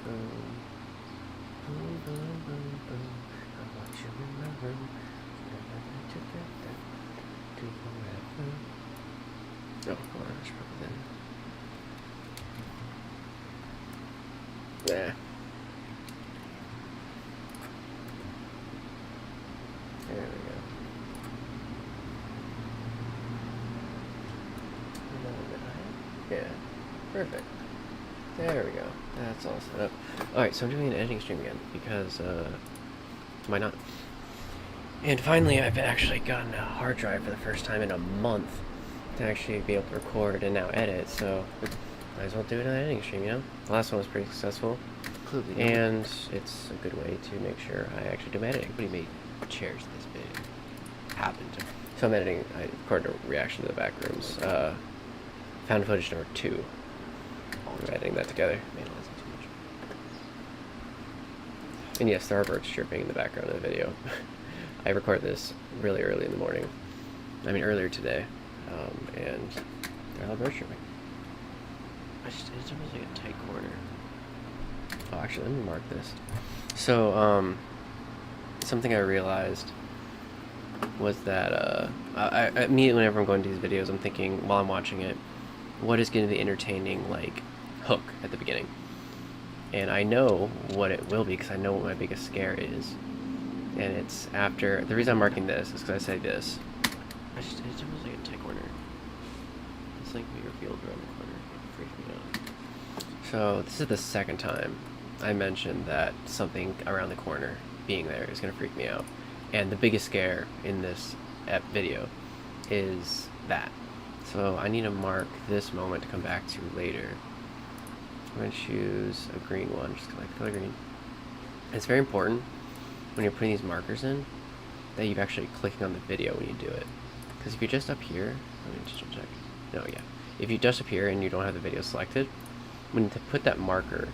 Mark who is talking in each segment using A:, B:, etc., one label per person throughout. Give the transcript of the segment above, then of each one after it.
A: boom. Boom, boom, boom, boom. I want you in my room. To forever. Oh, hold on, I should probably then. Nah. There we go. A little bit higher. Yeah. Perfect. There we go. That's all set up. Alright, so I'm doing an editing stream again because, why not? And finally, I've actually gotten a hard drive for the first time in a month to actually be able to record and now edit, so might as well do an editing stream, you know? The last one was pretty successful, and it's a good way to make sure I actually do my editing.
B: Nobody made chairs this big. Happened to.
A: So I'm editing, I recorded a reaction to the back rooms. Found footage number 2. I'm editing that together. And yes, there are birds chirping in the background of the video. I recorded this really early in the morning. I mean, earlier today. And there are a lot of birds chirping.
B: It's almost like a tight corner.
A: Oh, actually, let me mark this. So, something I realized was that, I immediately whenever I'm going to these videos, I'm thinking, while I'm watching it, what is going to be entertaining, like, hook at the beginning? And I know what it will be, because I know what my biggest scare is. And it's after, the reason I'm marking this is because I say this.
B: It's almost like a tight corner. It's like your field around the corner. It freaks me out.
A: So, this is the second time I mentioned that something around the corner being there is going to freak me out. And the biggest scare in this video is that. So I need to mark this moment to come back to later. I'm going to choose a green one, just like the color green. It's very important when you're putting these markers in that you're actually clicking on the video when you do it. Because if you're just up here, let me just check. No, yeah. If you just up here and you don't have the video selected, when you put that marker,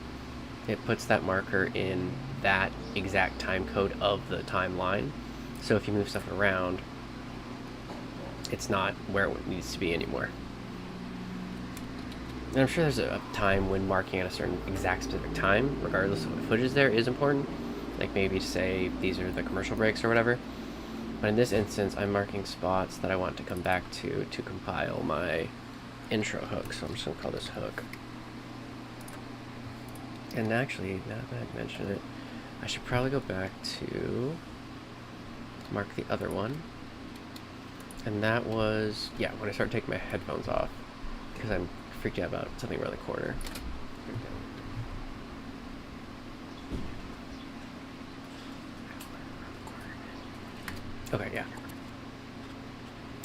A: it puts that marker in that exact time code of the timeline. So if you move stuff around, it's not where it needs to be anymore. And I'm sure there's a time when marking at a certain exact specific time, regardless of what footage there, is important. Like maybe to say these are the commercial breaks or whatever. But in this instance, I'm marking spots that I want to come back to compile my intro hook. So I'm just going to call this hook. And actually, now that I mention it, I should probably go back to mark the other one. And that was, yeah, when I started taking my headphones off, because I'm freaked out about something around the corner. Okay, yeah.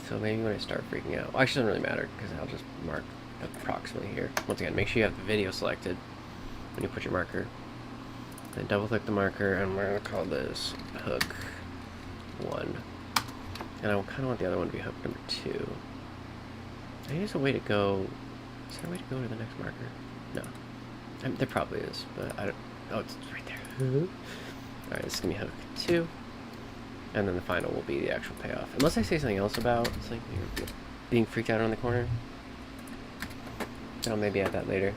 A: So maybe when I start freaking out, well, actually it doesn't really matter, because I'll just mark approximately here. Once again, make sure you have the video selected when you put your marker. Then double click the marker, and we're going to call this hook 1. And I kind of want the other one to be hook number 2. I think there's a way to go. Is there a way to go to the next marker? No. There probably is, but I don't. Oh, it's right there. Alright, this is going to be hook 2. And then the final will be the actual payoff. Unless I say something else about it's like you're being freaked out around the corner. I'll maybe add that later.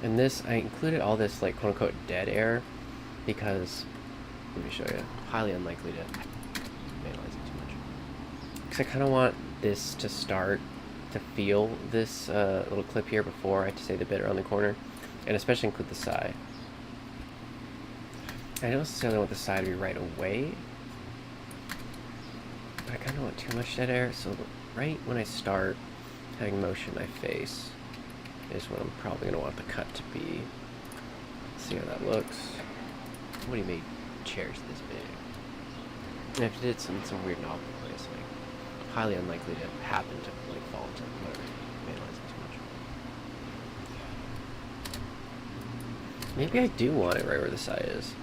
A: And this, I included all this, like, quote-unquote dead air because, let me show you, highly unlikely to analyze it too much. Because I kind of want this to start to feel this little clip here before I say the bit around the corner, and especially include the sigh. I don't necessarily want the sigh to be right away, but I kind of don't want too much dead air, so right when I start having motion in my face is what I'm probably going to want the cut to be. Let's see how that looks.
B: Somebody made chairs this big.
A: And if it did some weird novel place, like, highly unlikely to happen to, like, fall into whatever, analyze it too much. Maybe I do want it right where the sigh is.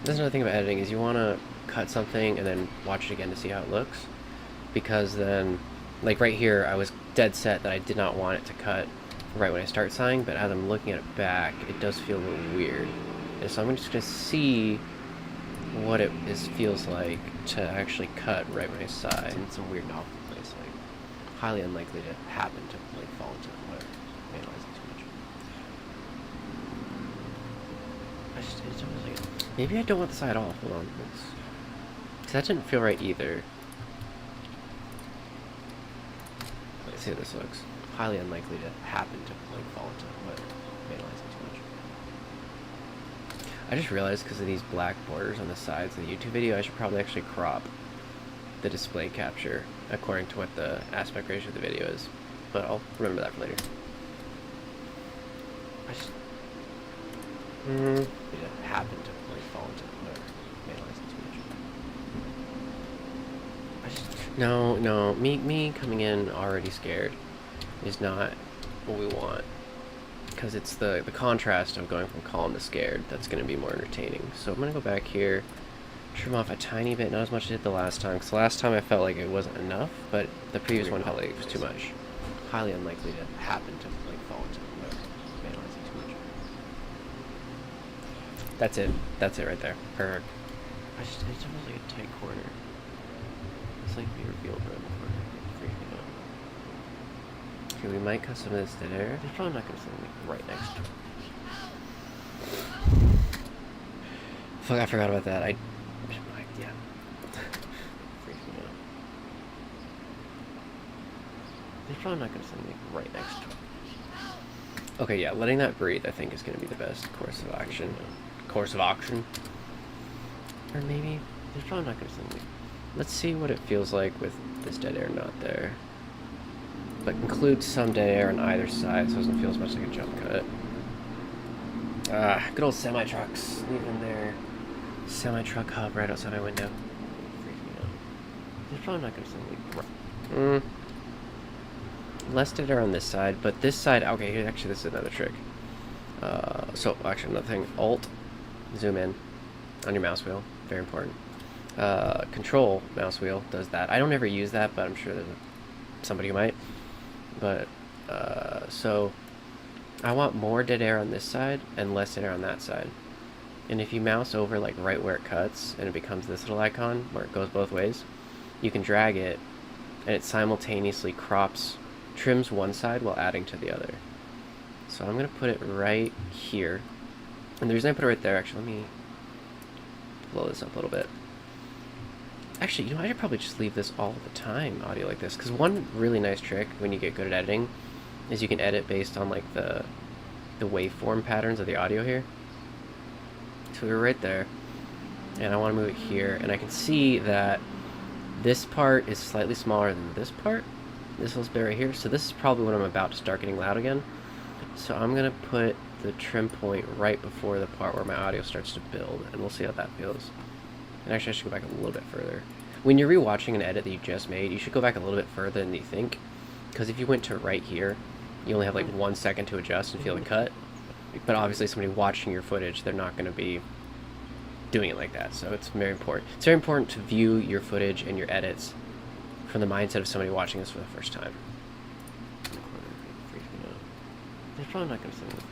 A: That's another thing about editing, is you want to cut something and then watch it again to see how it looks. Because then, like right here, I was dead set that I did not want it to cut right when I start sighing, but as I'm looking at it back, it does feel a little weird. And so I'm just going to see what it feels like to actually cut right when I sigh.
B: In some weird novel place, like,
A: Highly unlikely to happen to, like, fall into whatever, analyze it too much.
B: It's almost like
A: Maybe I don't want the side off. Hold on. Because that didn't feel right either. Let's see how this looks. Highly unlikely to happen to like fall into what analyzing too much. I just realized because of these black borders on the sides of the YouTube video, I should probably actually crop the display capture according to what the aspect ratio of the video is. But I'll remember that for later. It happened to like fall into what analyzing too much. No, me coming in already scared is not what we want, because it's the contrast of going from calm to scared that's going to be more entertaining. So I'm going to go back here, trim off a tiny bit, not as much as I did the last time, because the last time I felt like it wasn't enough, but the previous one felt like it was too much. Highly unlikely to happen to like fall into what analyzing too much. That's it right there. Perfect.
B: it's almost like a tight corner. It's like be revealed around the corner. Freak me out.
A: Okay, we might cut some of this dead air.
B: There's probably not going to something right next to it.
A: Fuck, I forgot about that. Yeah.
B: Freaks me out. There's probably not going to something right next to it.
A: Okay, yeah, letting that breathe, I think, is going to be the best course of action. Course of action? Or maybe...
B: There's probably not going to something.
A: Let's see what it feels like with this dead air not there. But include some dead air on either side so it doesn't feel as much like a jump cut. Good old semi-trucks. Leaving their semi-truck hub right outside my window.
B: Freaks me out. There's probably not going to something right.
A: Less dead air on this side, but this side... Okay, actually, this is another trick. So, actually, another thing. Alt, zoom in on your mouse wheel. Very important. Control mouse wheel does that. I don't ever use that, but I'm sure there's somebody who might. But, so... I want more dead air on this side and less dead air on that side. And if you mouse over like right where it cuts and it becomes this little icon where it goes both ways, you can drag it and it simultaneously trims one side while adding to the other. So I'm going to put it right here. And the reason I put it right there, actually, let me blow this up a little bit. Actually, you know, I should probably just leave this all the time, audio like this. Because one really nice trick when you get good at editing is you can edit based on like the waveform patterns of the audio here. So we're right there, and I want to move it here, and I can see that this part is slightly smaller than this part. This little bit right here. So this is probably when I'm about to start getting loud again. So I'm gonna put the trim point right before the part where my audio starts to build, and we'll see how that feels. And actually, I should go back a little bit further. When you're rewatching an edit that you just made, you should go back a little bit further than you think, because if you went to right here, you only have like 1 second to adjust and feel the cut. But obviously somebody watching your footage, they're not going to be doing it like that. So it's very important. It's very important to view your footage and your edits from the mindset of somebody watching this for the first time.
B: There's probably not going to something.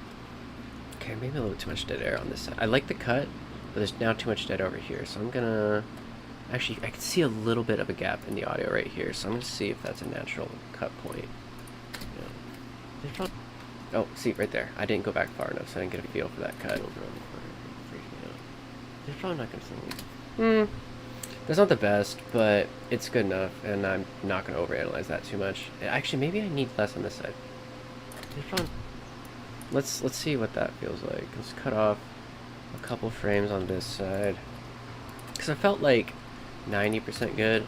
A: Okay, maybe a little too much dead air on this side. I like the cut, but there's now too much dead over here. So I'm going to... Actually, I can see a little bit of a gap in the audio right here. So I'm going to see if that's a natural cut point. Oh, see, right there. I didn't go back far enough, so I didn't get a feel for that cut.
B: There's probably not going to something.
A: That's not the best, but it's good enough, and I'm not going to overanalyze that too much. Actually, maybe I need less on this side. Let's see what that feels like. Let's cut off a couple frames on this side. Because I felt like 90% good.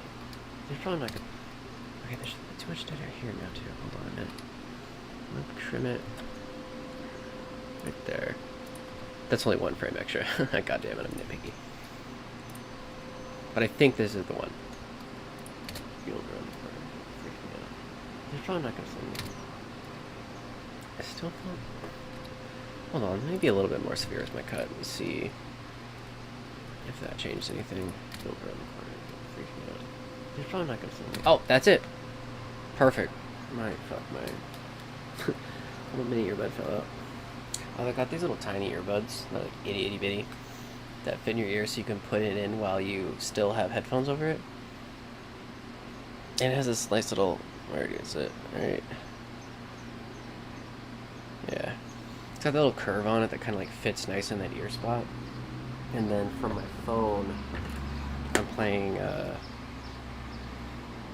B: There's probably not going to...
A: Okay, there's too much dead air here now, too. Hold on a minute. I'm going to trim it right there. That's only 1 frame extra. God damn it, I'm nitpicky. But I think this is the one.
B: Field around the corner. Freaks me out. There's probably not going to something.
A: I still feel... Hold on, maybe a little bit more severe is my cut. Let me see if that changed anything.
B: Field around the corner. Freaks me out. There's probably not going to something.
A: Oh, that's it. Perfect. My little mini earbud fell out. Oh, I got these little tiny earbuds, like itty bitty, that fit in your ear so you can put it in while you still have headphones over it. And it has this nice little, where is it? Right. Yeah. It's got that little curve on it that kind of like fits nice in that ear spot. And then from my phone, I'm playing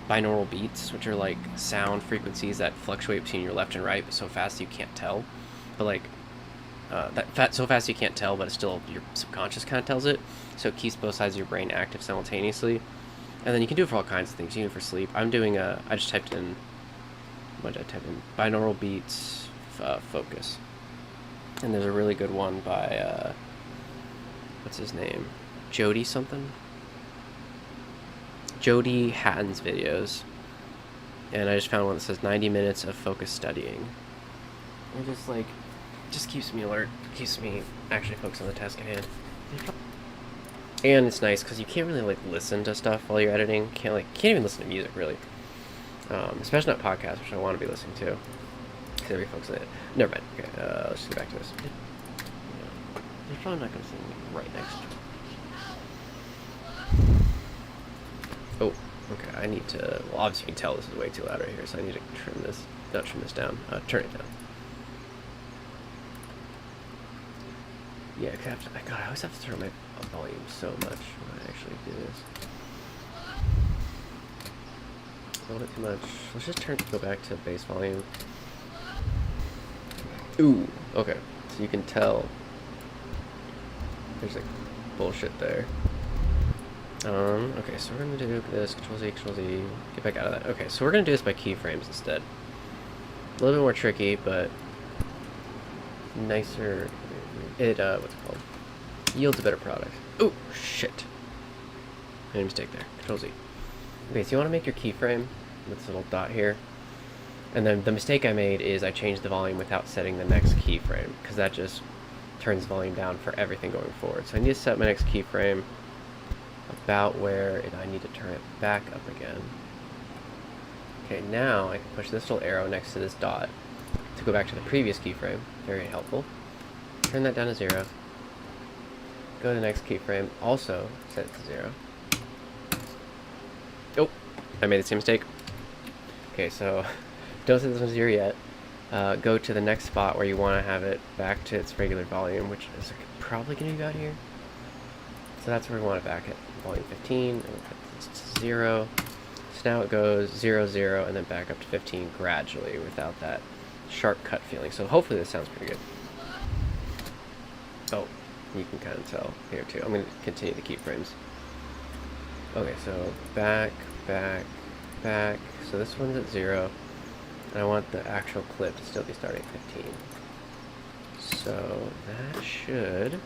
A: binaural beats, which are like sound frequencies that fluctuate between your left and right, but so fast you can't tell. But like so fast you can't tell, but it's still your subconscious kind of tells it. So it keeps both sides of your brain active simultaneously. And then you can do it for all kinds of things. You can do it for sleep. I'm doing I just typed in, what did I type in? Binaural beats focus. And there's a really good one by what's his name? Jody something? Jody Hatton's videos. And I just found one that says 90 minutes of focused studying. It just keeps me alert, keeps me actually focused on the task at hand. And it's nice because you can't really like listen to stuff while you're editing. Can't even listen to music really. Especially not podcasts, which I want to be listening to. Because everybody focused on it. Never mind. Okay, let's just get back to this.
B: They're probably not going to sing right next to it.
A: Oh, okay. I need to. Well, obviously you can tell this is way too loud right here, so I need to trim this. Not trim this down. Turn it down. Yeah, God, I always have to turn my volume so much when I actually do this. A little bit too much. Let's just go back to bass volume. Ooh, okay. So you can tell there's like bullshit there. Okay, so we're gonna do this, Control Z, get back out of that. Okay, so we're gonna do this by keyframes instead. A little bit more tricky, but nicer. It, what's it called? Yields a better product. Oh, shit. Made a mistake there. Control Z. Okay, so you want to make your keyframe with this little dot here. And then the mistake I made is I changed the volume without setting the next keyframe, because that just turns the volume down for everything going forward. So I need to set my next keyframe about where I need to turn it back up again. Okay, now I can push this little arrow next to this dot to go back to the previous keyframe. Very helpful. Turn that down to 0. Go to the next keyframe. Also set it to 0. Oh, I made the same mistake. Okay, so don't set this one to 0 yet. Go to the next spot where you want to have it back to its regular volume, which is probably going to be about here. So that's where we want it back at volume 15. And we'll put this to 0. So now it goes 0, 0, and then back up to 15 gradually without that sharp cut feeling. So hopefully this sounds pretty good. Oh, you can kind of tell here too. I'm going to continue the keyframes. Okay, so back, back, back. So this one's at 0. And I want the actual clip to still be starting at 15. So that should...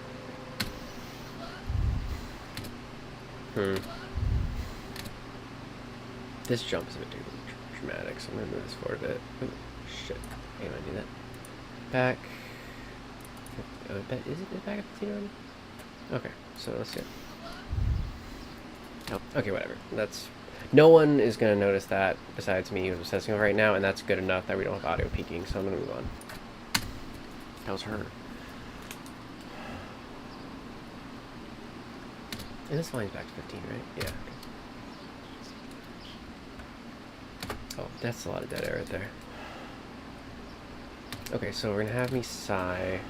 A: This jump is a bit too dramatic, so I'm going to move this forward a bit. Ooh, shit. Hey, I want to do that. Back. Is it back at 15 already? Okay, so let's see it. Oh, okay, whatever. That's... No one is going to notice that besides me who's assessing it right now, and that's good enough that we don't have audio peaking, so I'm going to move on.
B: How's her?
A: And this line's back to 15, right? Yeah. Okay. Oh, that's a lot of dead air right there. Okay, so we're going to have me sigh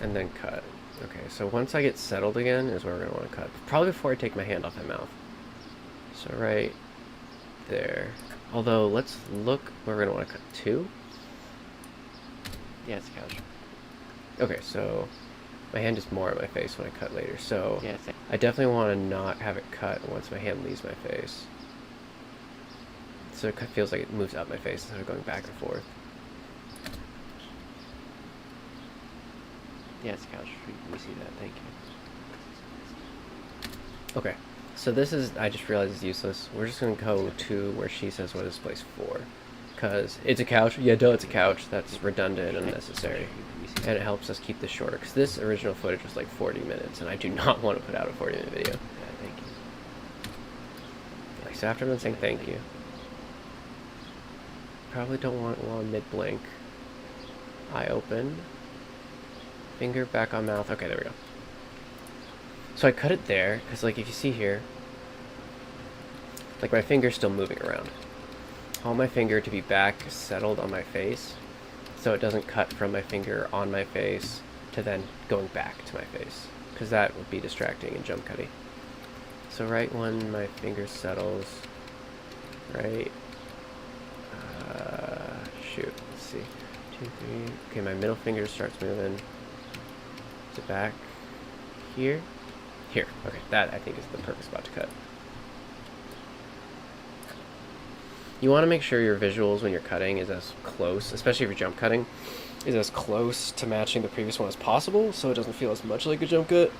A: and then cut. Okay, so once I get settled again is where we're going to want to cut. Probably before I take my hand off my mouth. So right there. Although, let's look where we're going to want to cut to.
B: Yeah, it's a couch.
A: Okay, so my hand is more at my face when I cut later. So
B: Yeah,
A: I definitely want to not have it cut once my hand leaves my face. So it feels like it moves up my face instead of going back and forth.
B: Yeah, it's a couch. We see that. Thank you.
A: Okay, so this is, I just realized it's useless. We're just going to go to where she says what is place for. Because it's a couch. Yeah, duh, it's a couch. That's redundant and unnecessary. And it helps us keep this shorter. Because this original footage was like 40 minutes, and I do not want to put out a 40-minute video.
B: Yeah, thank you.
A: Like, so after I'm saying thank you, probably don't want it while mid-blink. Eye open. Finger back on mouth. Okay, there we go. So I cut it there, because like if you see here, like my finger's still moving around. I want my finger to be back settled on my face, so it doesn't cut from my finger on my face to then going back to my face, because that would be distracting and jump cutty. So right when my finger settles, right, shoot, let's see, 2, 3, okay, my middle finger starts moving. Is it back here? Here, okay, that I think is the perfect spot to cut. You want to make sure your visuals when you're cutting is as close, especially if you're jump cutting, is as close to matching the previous one as possible, so it doesn't feel as much like a jump cut.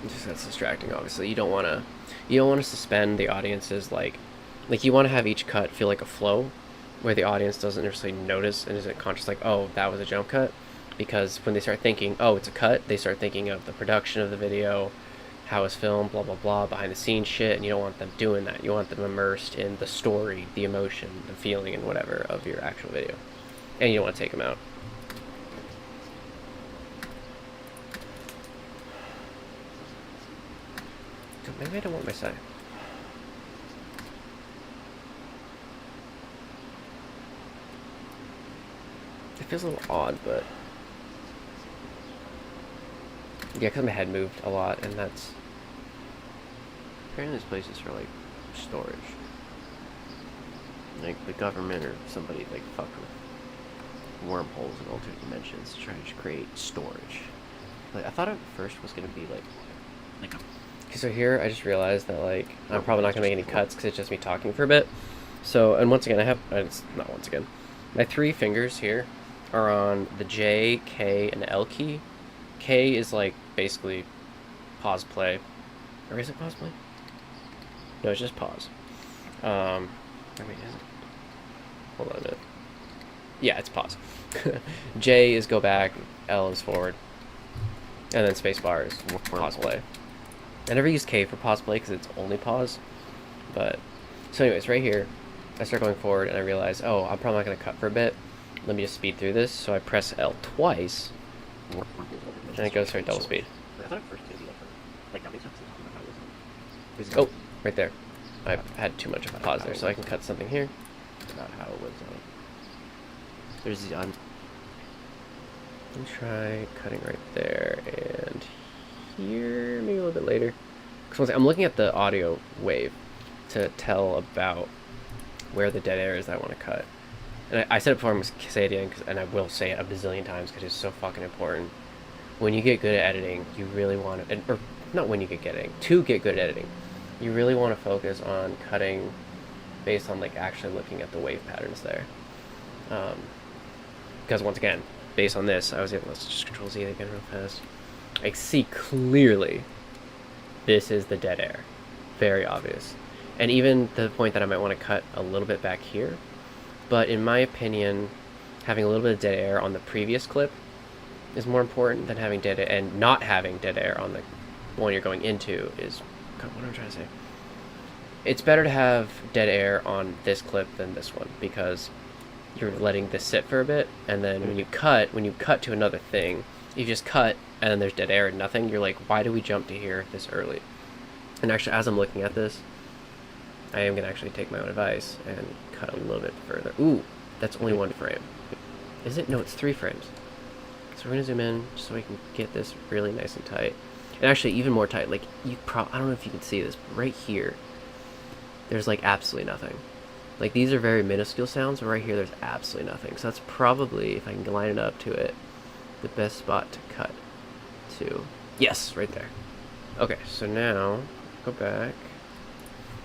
A: Just that's distracting, obviously. You don't want to suspend the audience's like you want to have each cut feel like a flow, where the audience doesn't necessarily notice and isn't conscious like, oh, that was a jump cut, because when they start thinking, oh, it's a cut, they start thinking of the production of the video, how it's filmed, blah blah blah, behind the scenes shit, and you don't want them doing that. You want them immersed in the story, the emotion, the feeling, and whatever of your actual video, and you don't want to take them out. Maybe I don't want my side. It feels a little odd, but yeah, because my head moved a lot, and that's apparently this place is for like storage. Like the government or somebody like fucked with wormholes in alternate dimensions to try to create storage. Like I thought it first was gonna be like a. Okay, so here I just realized that like I'm probably not gonna make any cuts because it's just me talking for a bit. So, and once again I have, it's not once again, my 3 fingers here are on the J, K, and L key. K is like basically pause play, or is it pause play? No, it's just pause. I mean, is it? Hold on a minute. Yeah, it's pause. J is go back, L is forward, and then space bar is pause play. I never use K for pause play because it's only pause, but so anyways, right here I start going forward and I realize, oh, I'm probably not going to cut for a bit. Let me just speed through this. So I press L twice, and it goes straight double speed. Oh, right there. I had too much of a pause there, so I can cut something here.
B: About how it was. There's the
A: Let me try cutting right there and here, maybe a little bit later. Because I'm looking at the audio wave to tell about where the dead air is that I want to cut. And I said it before, I'm going to say it again, and I will say it a bazillion times because it's so fucking important. When you get good at editing, you really want to, or not when you get good at editing, to get good at editing, you really want to focus on cutting based on like actually looking at the wave patterns there. Because once again, based on this, I was able, let's just Control Z again real fast. I see clearly this is the dead air. Very obvious. And even to the point that I might want to cut a little bit back here. But in my opinion, having a little bit of dead air on the previous clip is more important than having dead air, and not having dead air on the one you're going into is, God, what am I trying to say? It's better to have dead air on this clip than this one, because you're letting this sit for a bit, and then when you cut to another thing, you just cut and then there's dead air and nothing, you're like, why do we jump to here this early? And actually, as I'm looking at this, I am going to actually take my own advice and cut a little bit further. Ooh, that's only 1 frame. Is it? No, it's 3 frames. So we're going to zoom in just so we can get this really nice and tight. And actually, even more tight. Like, I don't know if you can see this, but right here, there's like absolutely nothing. Like, these are very minuscule sounds, but right here there's absolutely nothing. So that's probably, if I can line it up to it, the best spot to cut to. Yes, right there. Okay, so now, go back.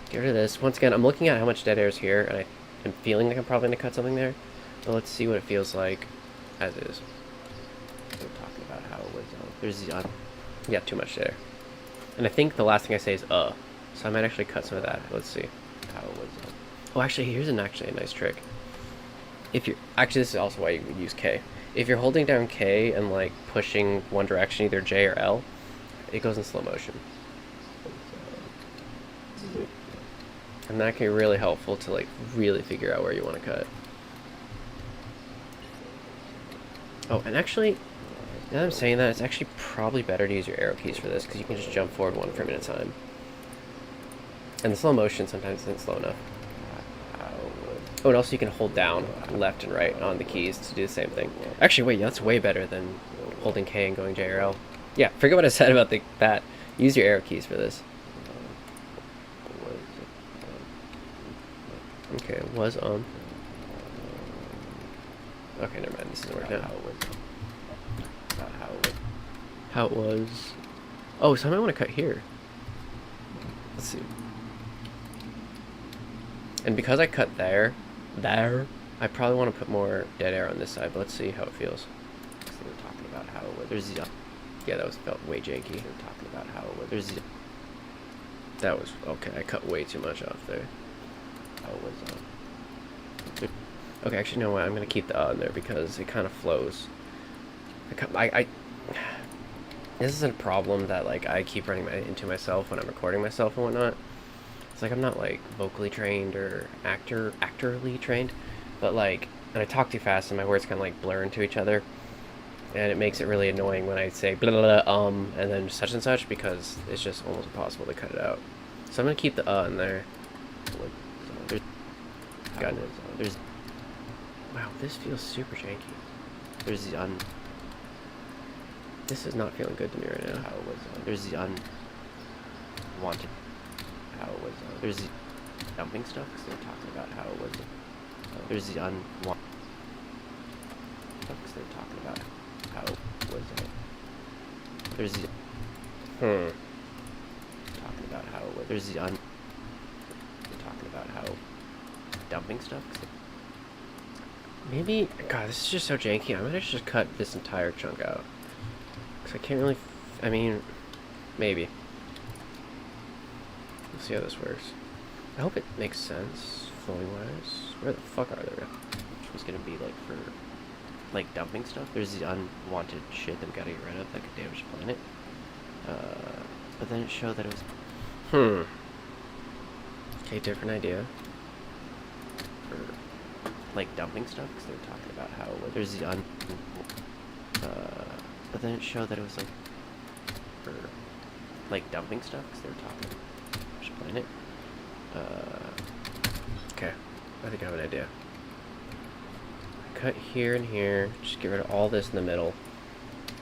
A: Get rid of this. Once again, I'm looking at how much dead air is here, and I'm feeling like I'm probably going to cut something there. But let's see what it feels like as is.
B: We're talking about how it was. There's the
A: yeah, too much there. And I think the last thing I say is so I might actually cut some of that. Let's see
B: how it was.
A: Oh, actually, here's a nice trick. If you're actually, this is also why you would use K. If you're holding down K and like pushing one direction, either J or L, it goes in slow motion. And that can be really helpful to like really figure out where you want to cut. Oh, and actually, now that I'm saying that, it's actually probably better to use your arrow keys for this, because you can just jump forward 1 frame at a time. And the slow motion sometimes isn't slow enough. Oh, and also you can hold down left and right on the keys to do the same thing. Actually, wait, that's way better than holding K and going J or L. Yeah, forget what I said about that. Use your arrow keys for this. Okay, was on. Okay, never mind. This isn't working out. How it was. Oh, so I might want to cut here. Let's see. And because I cut there, I probably want to put more dead air on this side, but let's see how it feels.
B: So they're talking about how it was. There's
A: Yeah, that felt way janky.
B: They're talking about how it was. There's
A: That was okay. I cut way too much off there.
B: how it was.
A: Okay, actually, you know what? I'm gonna keep the in there because it kind of flows. This is a problem that like I keep running into myself when I'm recording myself and whatnot. It's like I'm not like vocally trained or actorly trained, but like, and I talk too fast and my words kind of like blur into each other, and it makes it really annoying when I say blah blah blah and then such and such because it's just almost impossible to cut it out. So I'm gonna keep the in there. Got it.
B: There's
A: Wow, this feels super janky.
B: There's the
A: This is not feeling good to me right now.
B: how it was. There's the unwanted. How it was. There's the dumping stuff. Cause they're talking about how it was. There's the unwanted. Cause they're talking about how it was. There's the talking about how it was. There's the they're talking about how dumping stuff.
A: Maybe, God, this is just so janky. I'm gonna just cut this entire chunk out. Because I can't really, I mean, maybe. Let's see how this works. I hope it makes sense, flowing wise. Where the fuck are they?
B: Which was gonna be like for, like dumping stuff. There's the unwanted shit that we gotta get rid of that could damage the planet. But then it showed that it was.
A: Okay, different idea.
B: For like dumping stuff because they were talking about how there's the but then it showed that it was like for like dumping stuff because they were talking about planet.
A: Okay, I think I have an idea. Cut here and here, just get rid of all this in the middle.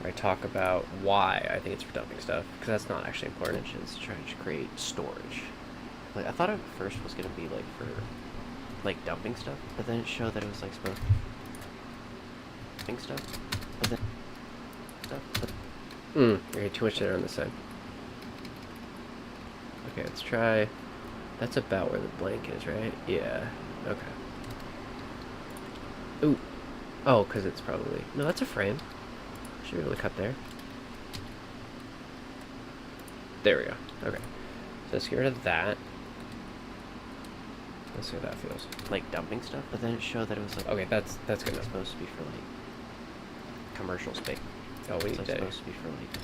A: I talk about why I think it's for dumping stuff because that's not actually important.
B: It's trying to create storage. Like I thought it first was gonna be like for like dumping stuff, but then it showed that it was like supposed dumping stuff, but then
A: okay, too much there on this side. Okay, let's try. That's about where the blank is, right? Yeah. Okay. Ooh. Oh, because it's probably no. That's a frame. Should be able to cut there. There we go. Okay. So let's get rid of that. Let's see how that feels.
B: like dumping stuff, but then it showed that it was like
A: Okay, that's good
B: it's
A: enough.
B: supposed to be for like commercial space.
A: Oh, we
B: It's
A: need
B: like
A: to.
B: supposed to be for like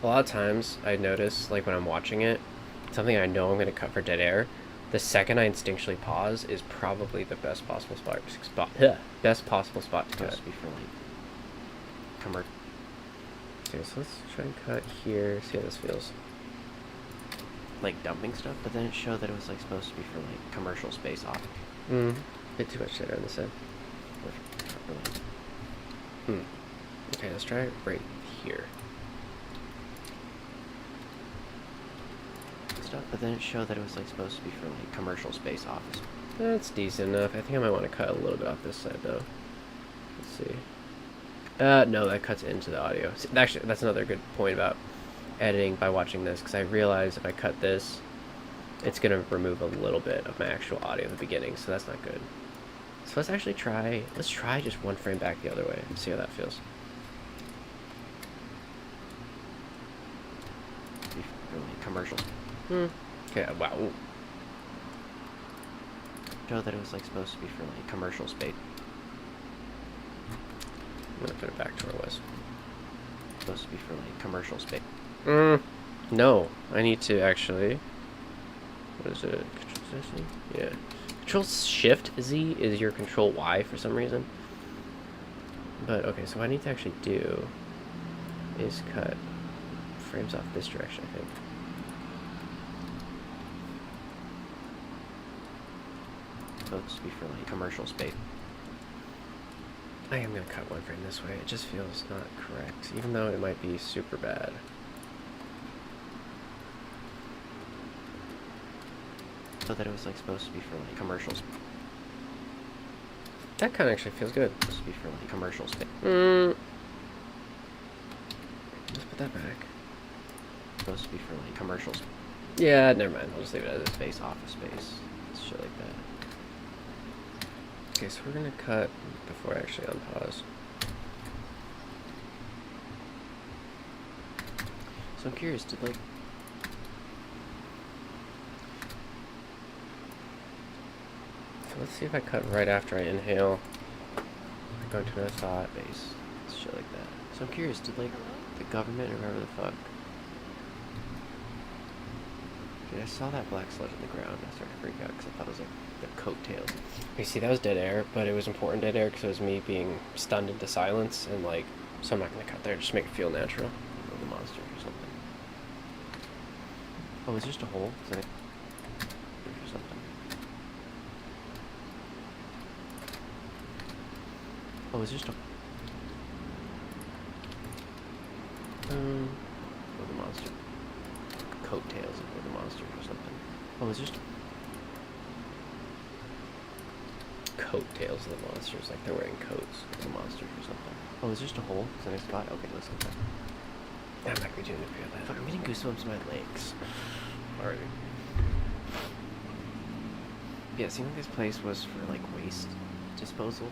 A: A lot of times I notice, like when I'm watching it, something I know I'm going to cut for dead air, the second I instinctually pause is probably the best possible spot best possible spot to
B: supposed
A: cut.
B: to be for like commercial.
A: Okay, so let's try and cut here, see how this feels.
B: like dumping stuff, but then it showed that it was like supposed to be for like commercial space off.
A: Bit too much there on this side. Okay, let's try it right here.
B: Stuff, but then it showed that it was like supposed to be for like commercial space office.
A: That's decent enough. I think I might want to cut a little bit off this side though. Let's see. No, that cuts into the audio. See, actually, that's another good point about editing by watching this, because I realize if I cut this, it's going to remove a little bit of my actual audio at the beginning, so that's not good. So let's actually try, just one frame back the other way and see how that feels.
B: For like commercial.
A: Okay, wow. Ooh.
B: Showed that it was like supposed to be for like commercial space.
A: I'm going to put it back to where it was.
B: Supposed to be for like commercial space.
A: No, I need to actually, what is it, Control Z? Yeah. Control Shift Z is your Control Y for some reason. But okay, so what I need to actually do is cut frames off this direction, I think.
B: supposed to be for like commercial space.
A: I am gonna cut one frame this way. It just feels not correct, even though it might be super bad.
B: So that it was like supposed to be for like commercials.
A: That kind of actually feels good.
B: Supposed to be for like commercial space.
A: Let's put that back.
B: Supposed to be for like commercials.
A: Yeah, never mind. I'll just leave it as is.
B: Space, office space, shit like that.
A: Okay, so we're gonna cut before I actually unpause.
B: So I'm curious, did like
A: So let's see if I cut right after I inhale. I go into another thought.
B: base, shit like that. So I'm curious, did like the government or whoever the fuck? Dude, I saw that black sludge on the ground. I started to freak out because I thought it was like the coattails.
A: You see, that was dead air, but it was important dead air because it was me being stunned into silence, and like, so I'm not gonna cut there. Just make it feel natural.
B: Or the monster or something. Oh, is it just a hole? Is that or something? Oh, is it just a or the monster? Coattails of the monster or something. Oh, is it just
A: Coattails of the monsters, like they're wearing coats.
B: the monster or something? Oh, is it just a hole? Is that a spot? Okay, let's look at that.
A: That might be doing it for that.
B: Fuck, I'm getting goosebumps in my legs.
A: Already.
B: Yeah, it seemed like this place was for like waste disposal,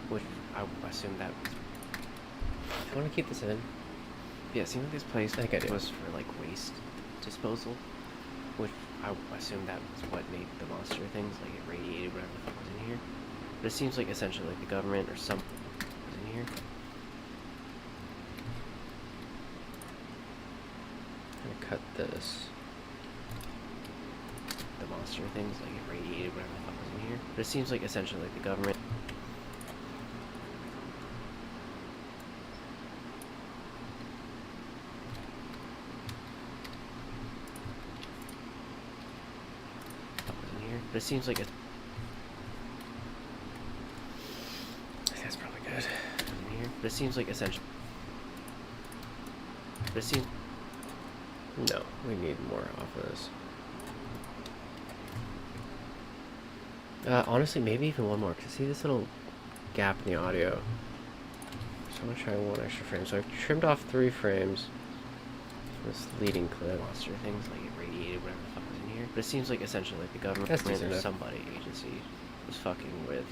B: which I assumed that was.
A: I want to keep this in.
B: Yeah, it seemed like this place
A: I think I do.
B: was for like waste disposal, which I assumed that was what made the monster things, like it radiated whatever the fuck was in here. But it seems like essentially like the government or some was in here.
A: I'm gonna cut this.
B: The monster things, like it radiated whatever the fuck was in here. But it seems like essentially like the government. Was in here. But it seems like it's
A: That's probably good.
B: in here. But it seems like essentially. But it seems.
A: No, we need more off of this. Honestly, maybe even one more, because see this little gap in the audio. So I'm going to try one extra frame. So I've trimmed off 3 frames from this leading clip.
B: Monster things, like it radiated whatever the fuck was in here. But it seems like essentially like the government
A: That's
B: or
A: decent enough.
B: somebody, agency, was fucking with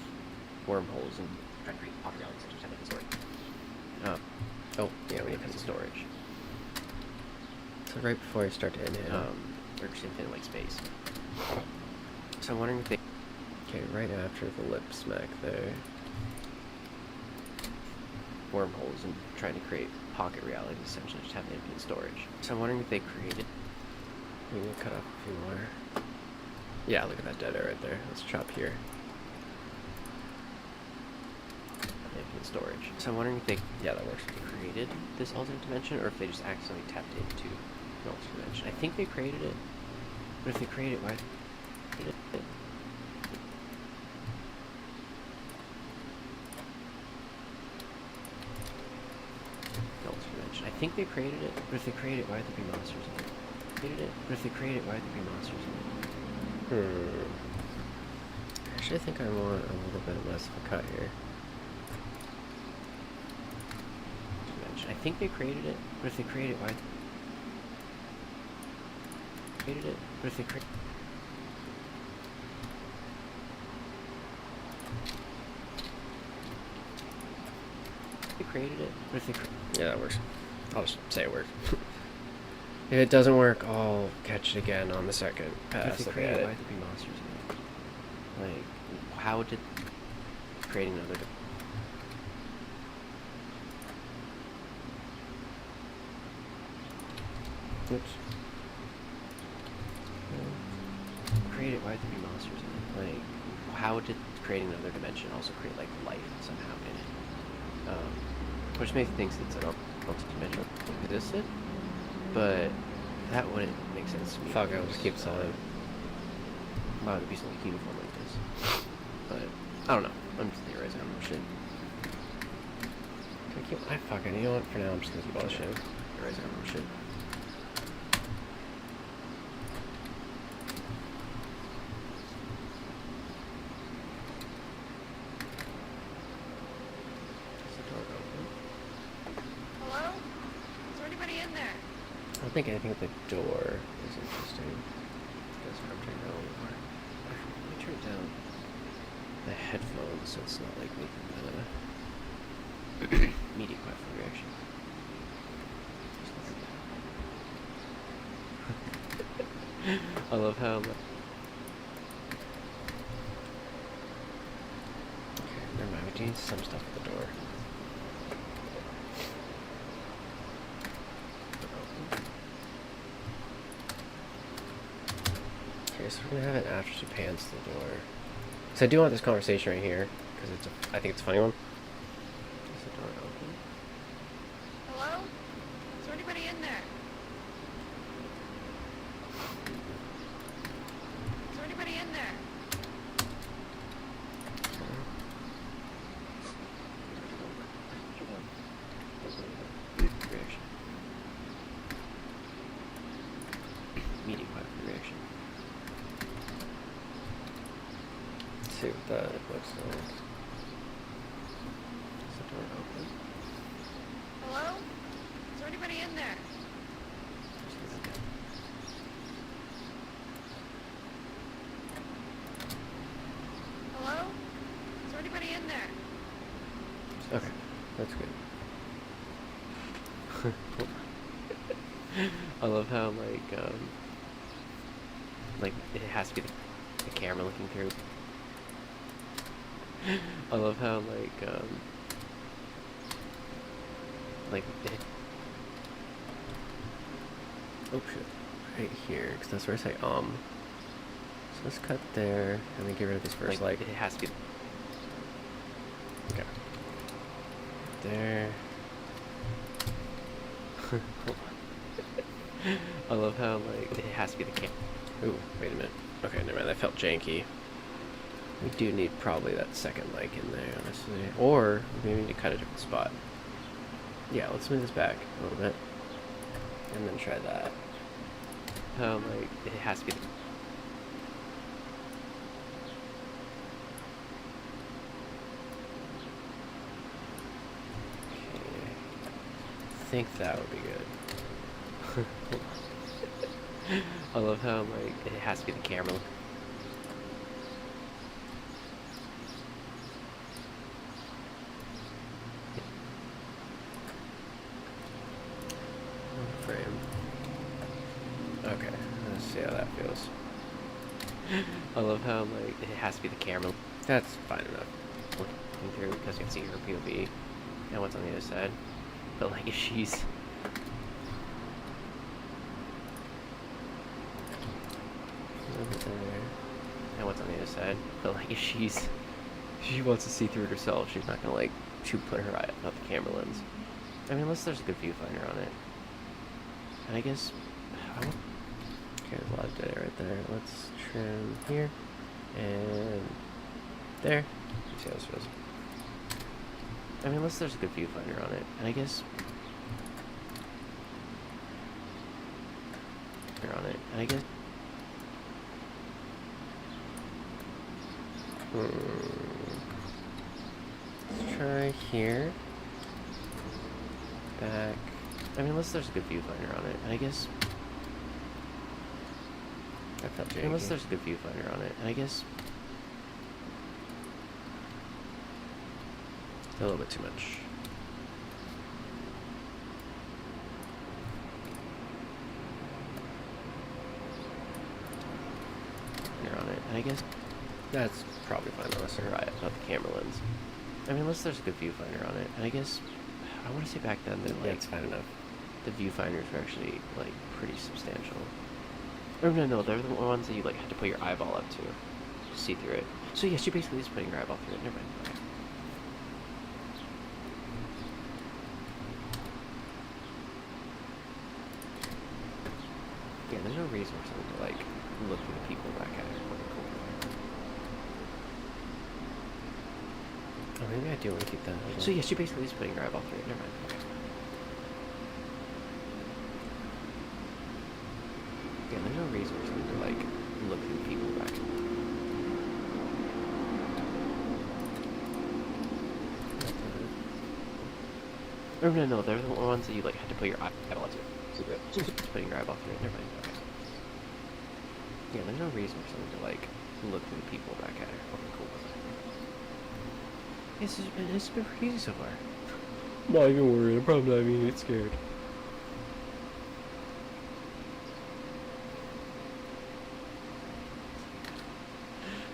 B: wormholes and trying to create pocket realities such as having storage.
A: Oh, yeah, we need
B: Because
A: to
B: of storage.
A: So right before I start to inhale.
B: Or just infinite like space. So I'm wondering if they
A: Okay, right after the lip smack there.
B: wormholes and trying to create pocket realities essentially just having infinite storage. So I'm wondering if they created
A: We need to cut off a few more. Yeah, look at that dead air right there. Let's chop here.
B: infinite storage. So I'm wondering if they
A: Yeah, that works.
B: created this alternate dimension or if they just accidentally tapped into an alternate dimension. I think they created it, but if they created it, why did it? Alternate dimension. I think they created it, but if they created it, why would there be monsters in it? Created it, but if they created it, why would there be monsters in it?
A: Actually, I think I want a little bit less of a cut here.
B: I think they created it, but if they created it, why created it? But if they created it, but if they
A: Yeah, that works. I'll just say it works. If it doesn't work, I'll catch it again on the second
B: but
A: pass.
B: if they
A: Look
B: created
A: at
B: it, why
A: it.
B: would there be monsters in it? Like, how did creating another?
A: Oops.
B: Create it, why would there be monsters in it? Like, how did creating another dimension also create like life somehow in it? Which makes me think that it's an multi-dimensional existed, but that wouldn't make sense to me.
A: Fuck, I'll just keep selling.
B: Why would it be something uniform like this?
A: But I don't know. I'm just theorizing on shit. You know what? For now, I'm just gonna keep all the shit. Theorizing on shit.
C: Hello? Is there anybody in there?
A: I don't think anything at the door is interesting. Because I'm turning down a little more. Actually, let me turn down the headphones so it's not like making the media platform reaction. I love how. Okay, never mind. We need some stuff at the door. Okay, so we're gonna have it after she pans to the door. So I do want this conversation right here because I think it's a funny one. Is the door open?
C: Hello? Is there anybody in there? Is there anybody in there?
A: Reaction. Media platform reaction. Let's see what that looks like. Is the door open?
C: Hello? Is there anybody in there? Hello? Is there anybody in there?
A: Okay, that's good. I love how like it has to be the camera looking through. I love how like it, oh shit, right here, because that's where I say So let's cut there and then get rid of this first like it has to be. Okay. There. I love how it has to be the cam. Ooh, wait a minute. Okay, never mind. That felt janky. We do need probably that second mic in there, honestly. Or maybe we need to cut a different spot. Yeah, let's move this back a little bit. And then try that. How it has to be the... Okay. I think that would be good. I love how it has to be the camera. Frame. Okay, let's see how that feels. I love how it has to be the camera. That's fine enough. Looking through because you can see her POV and what's on the other side. But if she's and what's on the other side. But if she wants to see through it herself, she's not gonna to put her eye up the camera lens. I mean, unless there's a good viewfinder on it. And I guess okay, there's a lot of dead air right there. Let's trim here and there. Let's see how this feels. I mean, unless there's a good viewfinder on it. And I guess on it. And I guess let's try here. Back. I mean, unless there's a good viewfinder on it. And I guess that felt janky. Unless there's a good viewfinder on it. And I guess a little bit too much. On it. And I guess that's probably fine unless her eye up the camera lens. I mean, unless there's a good viewfinder on it. And I guess I want to say back then that
B: yeah, it's fine enough.
A: The viewfinders were actually pretty substantial. Or no, they're the ones that you had to put your eyeball up to see through it. So yeah, she basically is putting her eyeball through it. Never mind. Okay. Yeah, there's no reason for someone to look through the people back at her. maybe I do want to keep that.
B: So yeah, she basically is putting grab all three. Never mind. Okay. Yeah, there's no reason for me to like look through people back. Or no, they're the ones that you like had to put your eyeball to. So good. Just putting your eyeball through it. Never mind. Okay. Yeah, there's no reason for someone to like look through people back at her. Okay, cool. It's been pretty easy so far.
A: I'm not even worried. I'm probably not even get scared.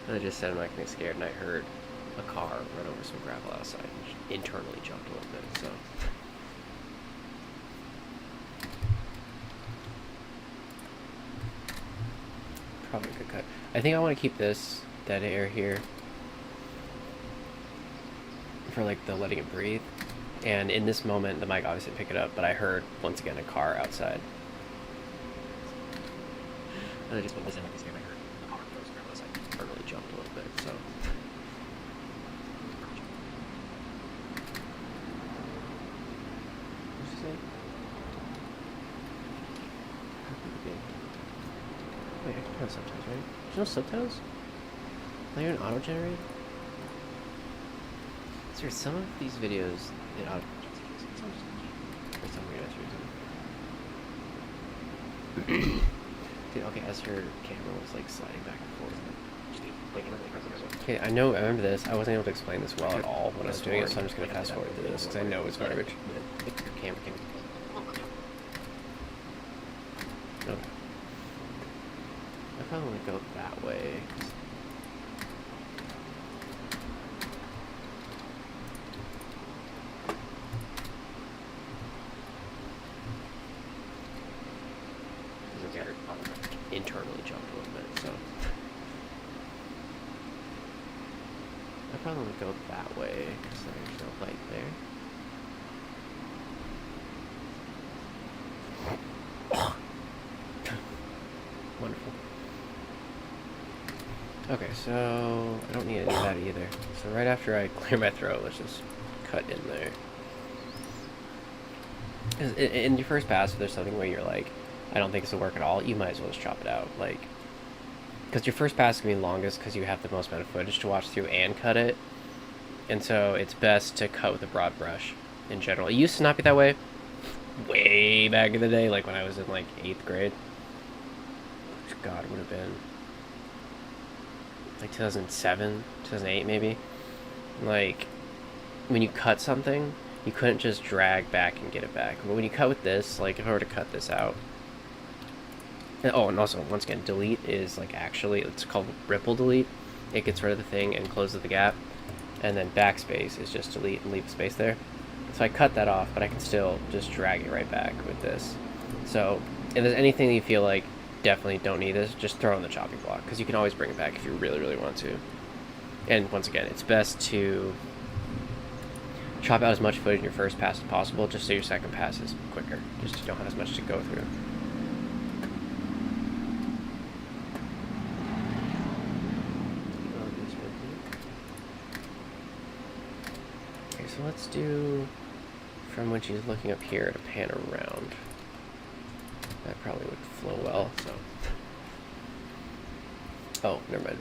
B: And I just said I'm not gonna get scared, and I heard a car run over some gravel outside, and internally jumped a little bit. So.
A: Probably a good cut. I think I want to keep this dead air here for like the letting it breathe. And in this moment, the mic obviously didn't pick it up, but I heard once again a car outside.
B: And I just went listen like this game. I heard the car goes gravel outside, internally jumped a little bit. So. What'd you say?
A: Wait, I can have subtitles, right? There's no subtitles? They're an auto-generated?
B: Sir, some of these videos that auto for some weird ass reason. Dude, okay, as her camera was like sliding back and forth.
A: Okay, I remember this. I wasn't able to explain this well at all when I was doing it, so I'm just going to fast forward to this, because I know it's garbage.
B: Your camera can...
A: Okay.
B: I probably want to go that way. Internally jumped a little bit, so I probably want to go that way because there's no light there.
A: Wonderful. Okay, so I don't need to do that either. So right after I clear my throat, let's just cut in there. 'Cause in your first pass, if there's something where you're like, I don't think this will work at all, you might as well just chop it out. Like, because your first pass is going to be longest because you have the most amount of footage to watch through and cut it. And so it's best to cut with a broad brush in general. It used to not be that way way back in the day, like when I was in like 8th grade. Which, God, would have been like 2007, 2008 maybe. Like, when you cut something, you couldn't just drag back and get it back. But when you cut with this, like if I were to cut this out, oh, and also, once again, delete is like actually, it's called ripple delete. It gets rid of the thing and closes the gap. And then backspace is just delete and leave space there. So I cut that off, but I can still just drag it right back with this. So if there's anything that you feel like definitely don't need this, just throw it on the chopping block, because you can always bring it back if you really, really want to. And once again, it's best to chop out as much footage in your first pass as possible, just so your second pass is quicker. Just you don't have as much to go through. Okay, so let's do from when she's looking up here to pan around. That probably would flow well, so. Oh, never mind.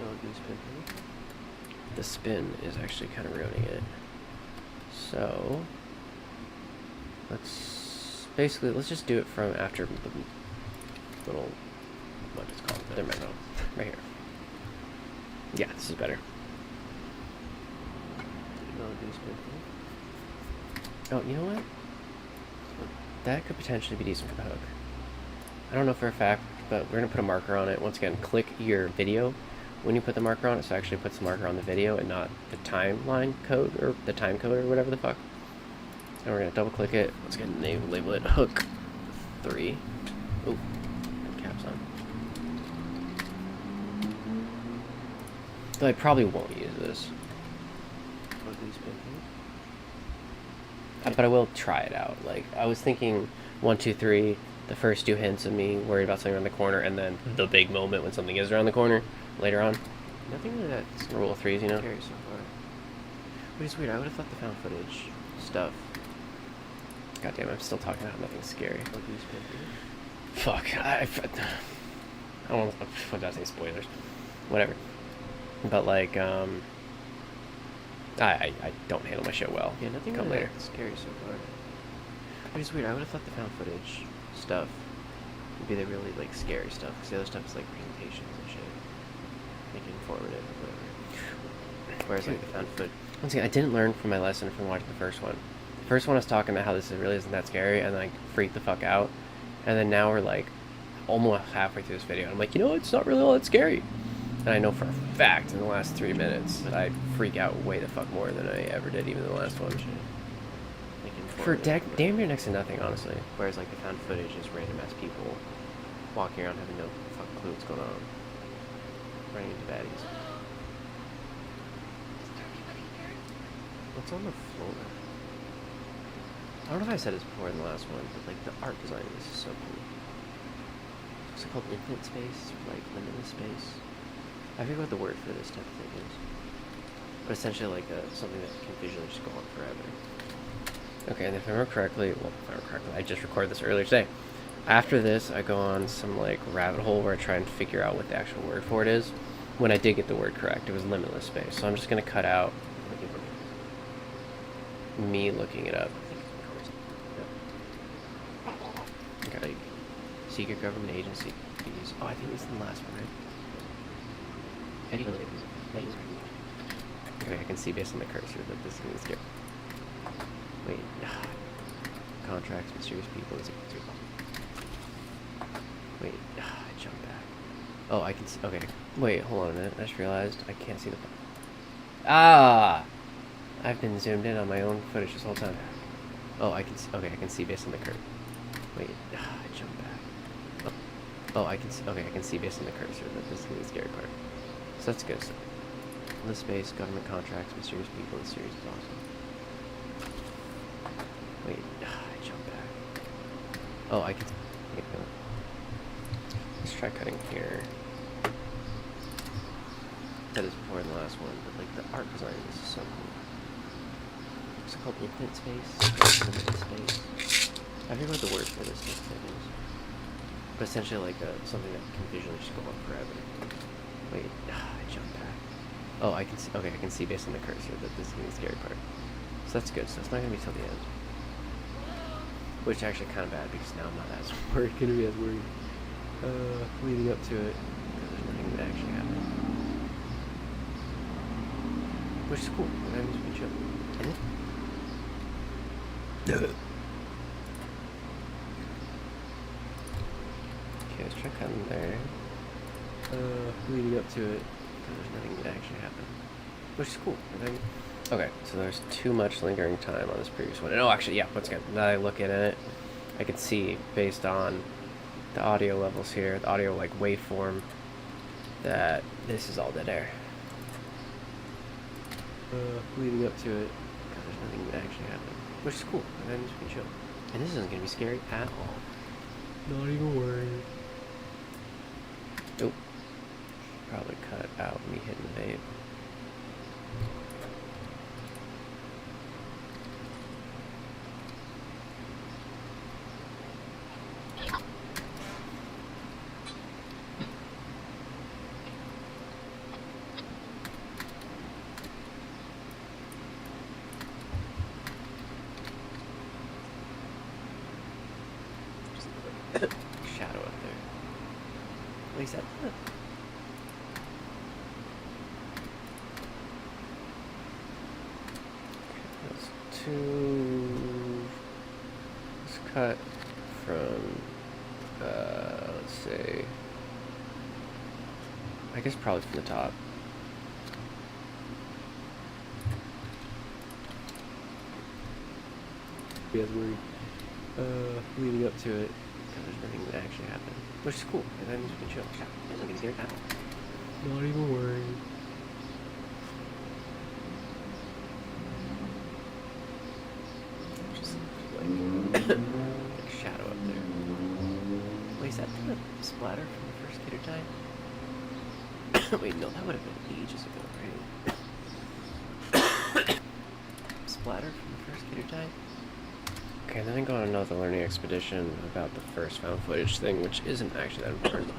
A: The spin is actually kind of ruining it. So, let's just do it from after the little, what it's called, never mind, right here. Yeah, this is better. Oh, you know what? That could potentially be decent for the hook. I don't know for a fact, but we're going to put a marker on it. Once again, click your video when you put the marker on it, so it actually puts the marker on the video and not the timeline code, or the time code, or whatever the fuck. And we're going to double click it. Let's get label it hook 3. Ooh, caps on. Though I probably won't use this. But I will try it out. Like, I was thinking 1, 2, 3, the first 2 hints of me worried about something around the corner, and then the big moment when something is around the corner later on. Nothing really that's rule of threes, you know?
B: So far. But it's weird, I would have thought the found footage stuff.
A: God damn, I'm still talking about nothing scary.
B: What do you spend here?
A: Fuck, I don't want to put out any spoilers. Whatever. But like, I don't handle my shit well.
B: Yeah, nothing
A: Come
B: really
A: later.
B: that scary so far. But it's weird, I would have thought the found footage stuff would be the really like scary stuff, because the other stuff is like presentations and shit. Like informative or whatever. Whereas like the found footage.
A: Once again, I didn't learn from my lesson from watching the first one. The first one was talking about how this really isn't that scary, and like freaked the fuck out. And then now we're like almost halfway through this video, and I'm like, you know, it's not really all that scary. And I know for a fact in the last 3 minutes that I freak out way the fuck more than I ever did even in the last one.
B: Like
A: For
B: informative,
A: damn near next to nothing, honestly.
B: Whereas like the found footage is random ass people walking around having no fucking clue what's going on. Running into baddies.
C: Is there anybody here?
B: What's on the floor? I don't know if I said this before in the last one, but like the art design in this is so cool. What's it called? Infinite space? Or like limitless space? I forget what the word for this type of thing is. But essentially like something that can visually just go on forever.
A: Okay, and if I remember correctly, I just recorded this earlier today. After this, I go on some like rabbit hole where I try and figure out what the actual word for it is. When I did get the word correct, it was limitless space. So I'm just gonna cut out me looking it up. Okay.
B: Like secret government agencies. Oh, I think this is the last one, right?
A: Okay, I can see based on the cursor that this is scary.
B: Wait. Contracts, mysterious people. Wait. I jumped back. Oh, I can see. Okay.
A: Wait, hold on a minute. I just realized I can't see the. Ah! I've been zoomed in on my own footage this whole time.
B: Oh, I can see.
A: Okay, I can see based on the cursor.
B: Wait. I jumped back.
A: Oh, I can see. Okay, I can see based on the cursor that this is the scary part. So that's good. So,
B: List space, government contracts, mysterious people. This series is awesome. Wait. I jumped back. Oh, I can.
A: let's try cutting here.
B: I said this before in the last one, but like the art design in this is so cool. What's it called? Infinite space? Limited space? I forget what the word for this type of thing is. But essentially like something that can visually just go on forever. Wait, I jumped back. Oh, I can see. Okay, I can see based on the cursor that this is the scary part. So that's good. So it's not gonna be till the end. Which is actually kind of bad because now I'm not as worried. Gonna be as worried leading up to it because there's nothing that actually happened. Which is cool. That means we can chill. And it.
A: Okay, let's try cutting there.
B: Leading up to it because there's nothing that actually happened. Which is cool.
A: Okay, so there's too much lingering time on this previous one. And oh, actually, yeah, once again, now that I look at it, I can see based on the audio levels here, the audio like waveform, that this is all dead air.
B: Leading up to it because there's nothing that actually happened. Which is cool. That means we can chill. And this isn't gonna be scary at all.
A: Not even worried. Nope. Probably cut out me hitting the vape.
B: Shadow up there. At least that's it.
A: Let's cut from, let's say, I guess probably from the top.
B: Be as worried leading up to it because there's nothing that actually happened. Which is cool. That means we can chill. It's not gonna scary at all.
A: Not even worried.
B: Just like shadow up there. Wait, is that the splatter from the first Gator time? Wait, no, that would have been ages ago, right? splatter from the first kid who died?
A: Okay, then I go on another learning expedition about the first found footage thing, which isn't actually that important.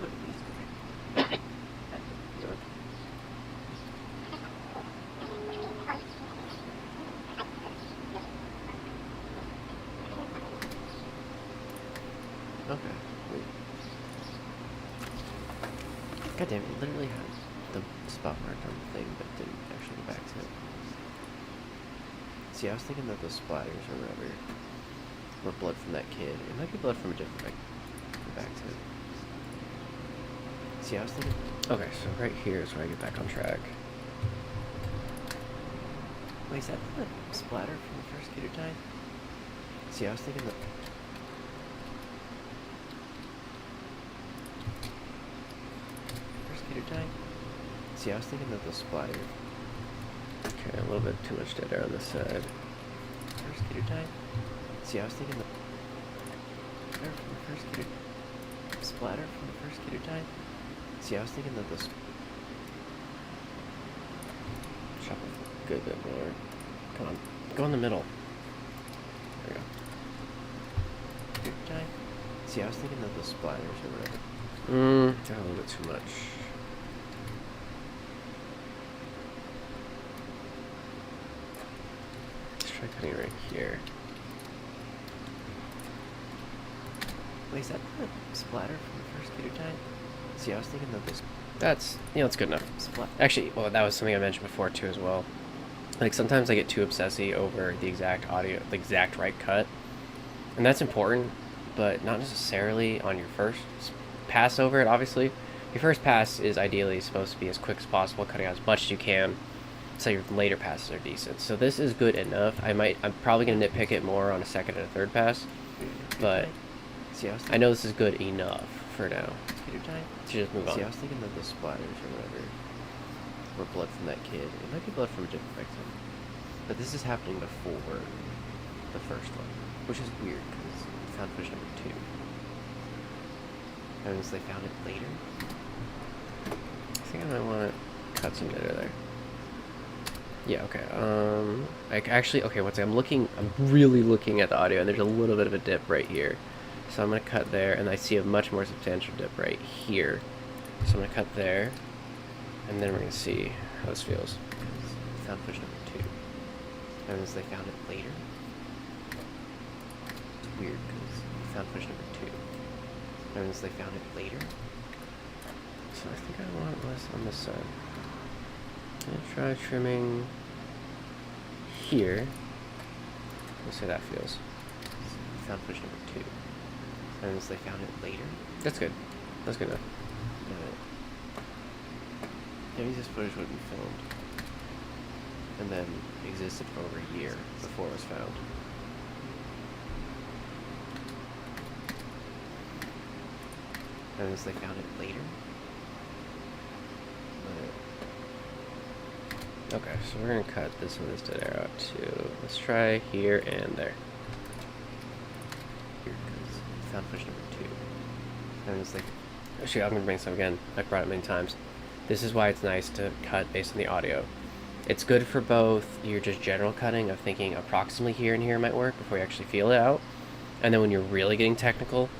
B: Okay. Wait. God damn it, literally had the spot marked on the thing, but didn't actually go back to it. See, I was thinking that those splatters or whatever were blood from that kid. It might be blood from a different guy. Go back to it. See, I was thinking...
A: Okay, so right here is where I get back on track.
B: Wait, is that the splatter from the first kid who died? See, I was thinking that... First kid who died? See, I was thinking that the splatter...
A: Okay, a little bit too much dead air on this side.
B: First kid who died? See, I was thinking that... Splatter from the first kid who... Splatter from the first kid who died? See, I was thinking that the...
A: Chop a good bit more. Come on, go in the middle. There we go.
B: Kid who died? See, I was thinking that the splatters or whatever.
A: Got a little bit too much. Let's try cutting right here.
B: Wait, is that the splatter from the first kid who died? See, I was thinking that this
A: That's, it's good enough. Actually, well, that was something I mentioned before too as well. Like sometimes I get too obsessive over the exact audio, the exact right cut. And that's important, but not necessarily on your first pass over it, obviously. Your first pass is ideally supposed to be as quick as possible, cutting out as much as you can, so your later passes are decent. So this is good enough. I'm probably going to nitpick it more on a second and a third pass, but
B: See,
A: I know this is good enough for now.
B: Kid who died?
A: To just move on.
B: See, I was thinking that the splatters or whatever were blood from that kid. It might be blood from a different victim. But this is happening before the first one, which is weird because found footage number 2. That means they found it later.
A: I think I might want to cut some data there. Yeah, okay. I'm really looking at the audio, and there's a little bit of a dip right here. So I'm going to cut there, and I see a much more substantial dip right here. So I'm going to cut there, and then we're going to see how this feels.
B: Found footage number 2. That means they found it later. It's weird because found footage number 2. That means they found it later.
A: So I think I want less on this side. I'm going to try trimming here. Let's see how that feels.
B: Found footage number 2. That means they found it later.
A: That's good. That's good enough.
B: That means this footage would be filmed and then existed for over a year before it was found. That means they found it later.
A: Okay, so we're going to cut this one instead air out too. Let's try here and there.
B: Here, because found footage number 2. That means like...
A: Actually, I'm going to bring this up again. I've brought it many times. This is why it's nice to cut based on the audio. It's good for both your just general cutting of thinking approximately here and here might work before you actually feel it out. And then when you're really getting technical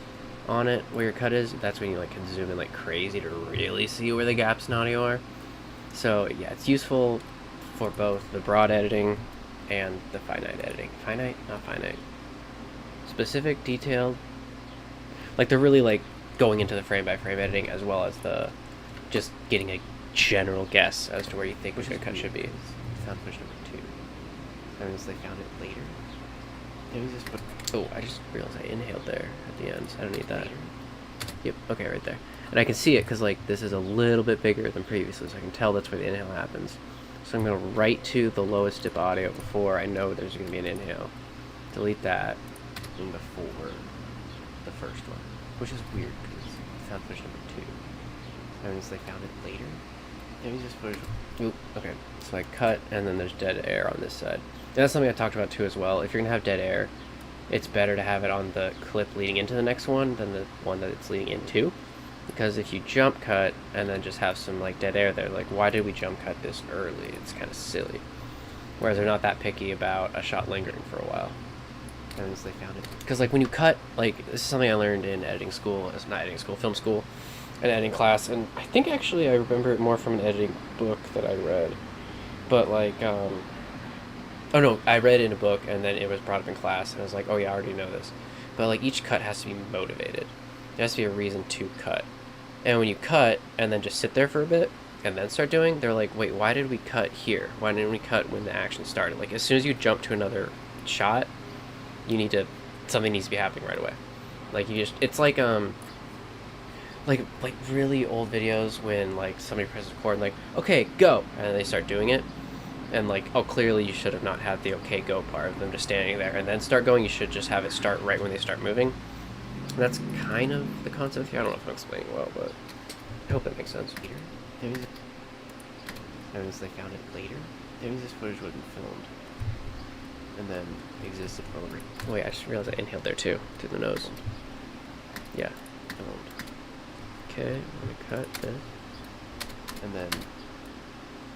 A: on it, where your cut is, that's when you can zoom in like crazy to really see where the gaps in audio are. So yeah, it's useful for both the broad editing and the finite editing. Finite? Not finite. Specific, detailed. Like they're really going into the frame by frame editing as well as the just getting a general guess as to where you think a cut should be.
B: Found footage number 2. That means they found it later. That means this
A: Oh, I just realized I inhaled there at the end. I don't need that.
B: later.
A: Yep, okay, right there. And I can see it because this is a little bit bigger than previously, so I can tell that's where the inhale happens. So I'm going to write to the lowest dip audio before I know there's going to be an inhale. Delete that.
B: And before the first one, which is weird because found footage number 2. That means they found it later. That means this footage.
A: Oop, okay. So I cut, and then there's dead air on this side. And that's something I talked about too as well. If you're going to have dead air, it's better to have it on the clip leading into the next one than the one that it's leading into. Because if you jump cut and then just have some dead air there, why did we jump cut this early? It's kind of silly. Whereas they're not that picky about a shot lingering for a while.
B: That means they found it.
A: Because like when you cut, like this is something I learned in editing school, it's not editing school, film school, an editing class, and I think actually I remember it more from an editing book that I read. But like, oh no, I read it in a book and then it was brought up in class, and I was like, oh yeah, I already know this. But like each cut has to be motivated. There has to be a reason to cut. And when you cut and then just sit there for a bit and then start doing, they're like, wait, why did we cut here? Why didn't we cut when the action started? Like as soon as you jump to another shot, you need to, something needs to be happening right away. Like you just, it's like really old videos when like somebody presses record and like, okay, go, and they start doing it, and like, oh, clearly you should have not had the okay go part of them just standing there and then start going. You should just have it start right when they start moving. And that's kind of the concept here. I don't know if I'm explaining it well, but I hope that makes sense.
B: Later? That means they found it later? That means this footage wasn't filmed and then existed for over.
A: Wait, I just realized I inhaled there too, through the nose. Yeah.
B: Filmed.
A: Okay, I'm gonna cut this.
B: And then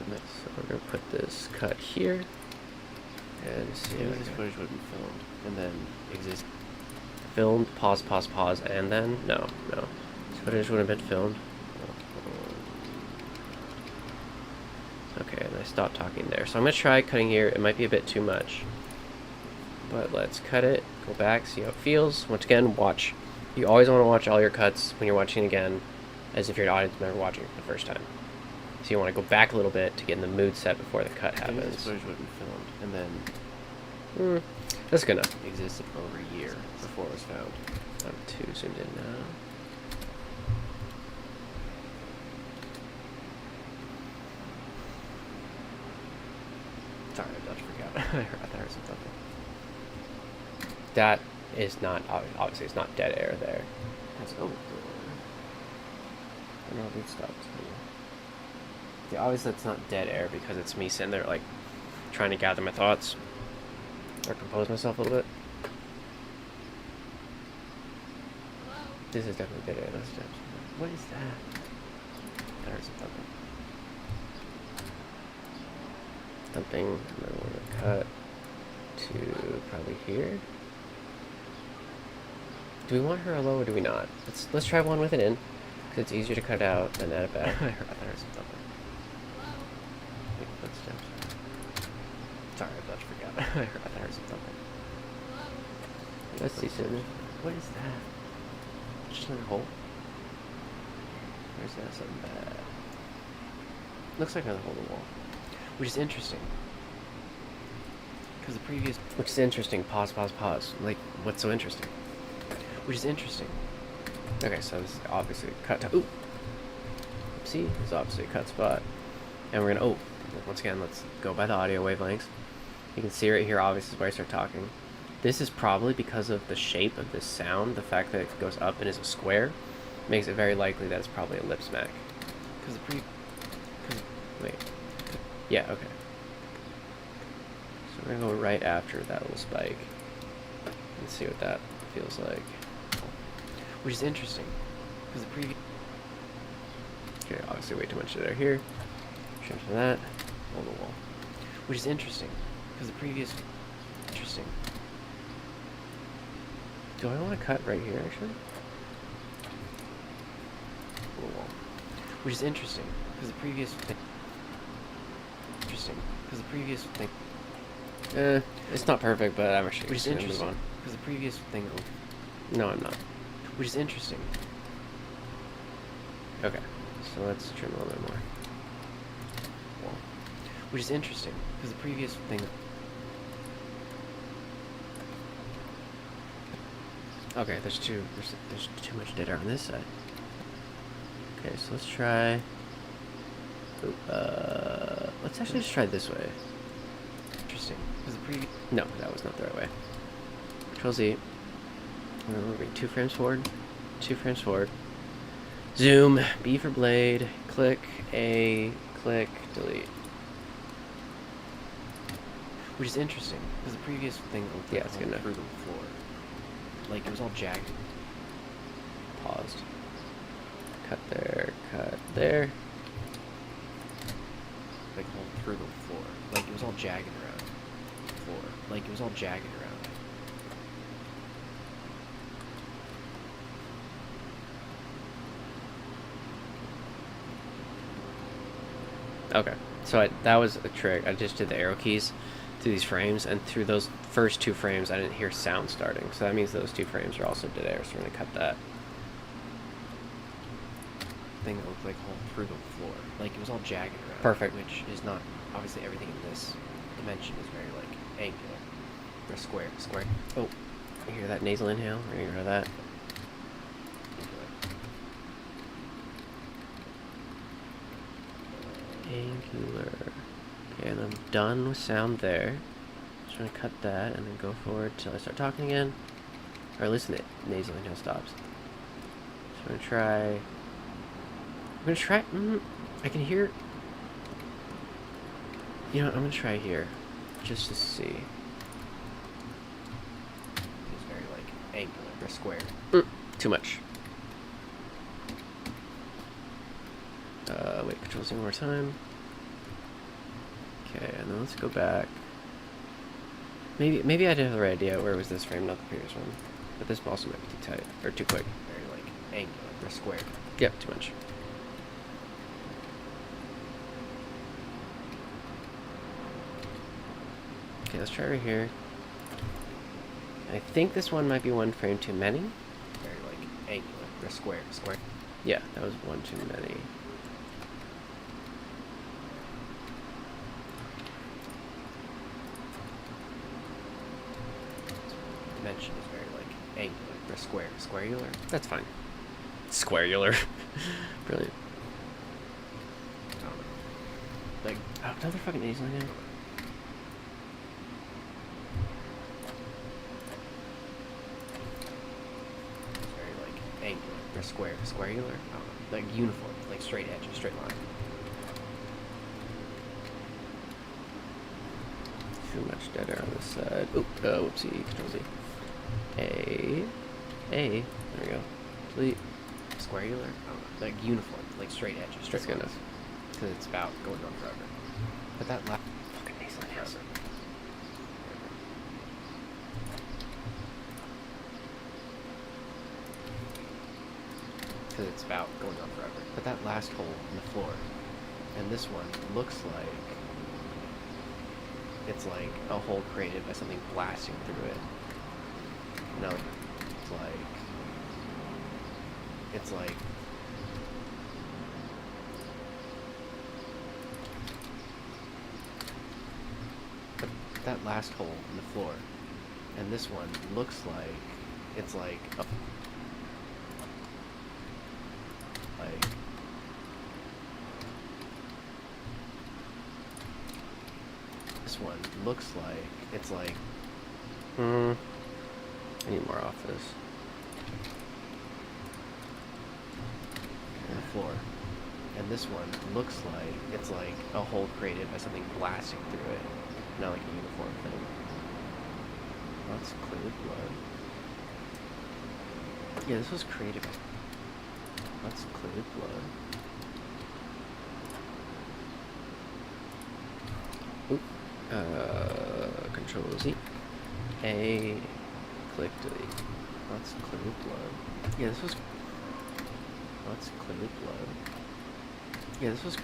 A: So we're gonna put this cut here. And see
B: that means this footage wasn't filmed and then existed.
A: Filmed, pause, pause, pause, and then? No. This footage would have been filmed. Okay, and I stopped talking there. So I'm gonna try cutting here. It might be a bit too much. But let's cut it, go back, see how it feels. Once again, watch. You always want to watch all your cuts when you're watching again, as if you're an audience member watching it for the first time. So you want to go back a little bit to get in the mood set before the cut happens.
B: This footage wasn't filmed and then
A: That's good enough.
B: existed for over a year before it was found.
A: I'm too zoomed in now.
B: Sorry, I forgot. I thought I heard something.
A: That is not, obviously it's not dead air there.
B: That's
A: No, it stopped. Yeah, obviously it's not dead air because it's me sitting there like trying to gather my thoughts or compose myself a little bit.
C: Hello?
A: This is definitely dead air. That's dead. What is that?
B: I heard something.
A: Something. And then we're gonna cut to probably here. Do we want her hello or do we not? Let's try one with it in, because it's easier to cut out than add it back.
B: I heard something.
C: Hello?
B: Like footsteps. Sorry, I forgot. I thought I heard something.
C: Hello?
A: Let's see soon.
B: What is that? Just another hole? Or is that something bad? Looks like another hole in the wall. Which is interesting. Because the previous...
A: Which is interesting. Pause, pause, pause. Like, what's so interesting?
B: Which is interesting.
A: Okay, so this is obviously a cut. Ooh! See? This is obviously a cut spot. And we're gonna, oh, once again, let's go by the audio wavelengths. You can see right here, obviously, is where I start talking. This is probably because of the shape of this sound, the fact that it goes up and is a square, makes it very likely that it's probably a lip smack.
B: Because the
A: Wait. Yeah, okay. So we're gonna go right after that little spike and see what that feels like.
B: Which is interesting. Because the previous...
A: Okay, obviously way too much there here. Trim to that.
B: on the wall. Which is interesting. Because the previous... Interesting.
A: Do I want to cut right here, actually?
B: On the wall. Which is interesting. Because the previous thing... Interesting. Because the previous thing...
A: It's not perfect, but I'm actually
B: Which is
A: just gonna
B: interesting.
A: move
B: Because the previous thing...
A: on. No, I'm not.
B: Which is interesting.
A: Okay, so let's trim a little bit more.
B: Wall. Which is interesting. Because the previous thing...
A: Okay, there's too much dead air on this side. Okay, so let's try. Let's actually just try this way.
B: Interesting. Because the previous...
A: No, that was not the right way. Control Z. We're moving 2 frames forward. 2 frames forward. Zoom. B for blade. Click. A. Click. Delete.
B: Which is interesting. Because the previous thing... looked
A: Yeah,
B: like
A: it's
B: it
A: good
B: went
A: enough.
B: through the floor. Like, it was all jagged.
A: Paused. Cut there. Cut there.
B: Like, all through the floor. Like, it was all jagged around the floor. Like, it was all jagged around.
A: Okay, so that was a trick. I just did the arrow keys through these frames, and through those first 2 frames, I didn't hear sound starting. So that means those 2 frames are also dead air, so we're going to cut that.
B: Thing that looked like a hole through the floor. Like, it was all jagged around.
A: Perfect.
B: Which is not, obviously everything in this dimension is very, like, angular. Or square.
A: Oh, you hear that nasal inhale? We're going to get rid of that. Angular. Okay, and I'm done with sound there. Just going to cut that and then go forward till I start talking again. Or at least the nasal inhale stops. So I'm going to try... I can hear... You know, I'm going to try here. Just to see.
B: It's very, like, angular. Or square.
A: Too much. Wait, Control Z one more time. Okay, and then let's go back. Maybe I didn't have the right idea where it was this frame, not the previous one. But this also might be too tight, or too quick.
B: Very, like, angular. Or square.
A: Yep, too much. Okay, let's try right here. I think this one might be 1 frame too many.
B: Very, like, angular. Or square.
A: Yeah, that was 1 too many.
B: Dimension is very, like, angular. Or square. Squarular?
A: That's fine. Squarular. Brilliant.
B: I don't know. Like,
A: Oh, another fucking nasal inhale.
B: it's very, like, angular. Or square. Squarular? I don't know. Like, uniform. Like, straight edge. Straight line.
A: Too much dead air on this side. Oop, whoopsie. Control Z. A. There we go. Delete.
B: Squarular? I don't know. Like, uniform. Like, straight edge.
A: That's
B: Straight
A: good
B: lines.
A: enough.
B: Because it's about going on forever. But that last...
A: Fucking nasal inhales.
B: Because it's about going on forever. But that last hole in the floor, and this one looks like it's like a hole created by something blasting through it. No, it's like but that last hole in the floor, and this one looks like it's like a this one looks like it's like
A: I need more off this.
B: on the floor, and this one looks like it's like a hole created by something blasting through it, not like a uniform thing. That's clear blood. Yeah, this was created by... That's clear blood.
A: Oop. Control Z. A. Click delete.
B: That's clear blood. Yeah, this was... That's clear blood. Yeah, this was...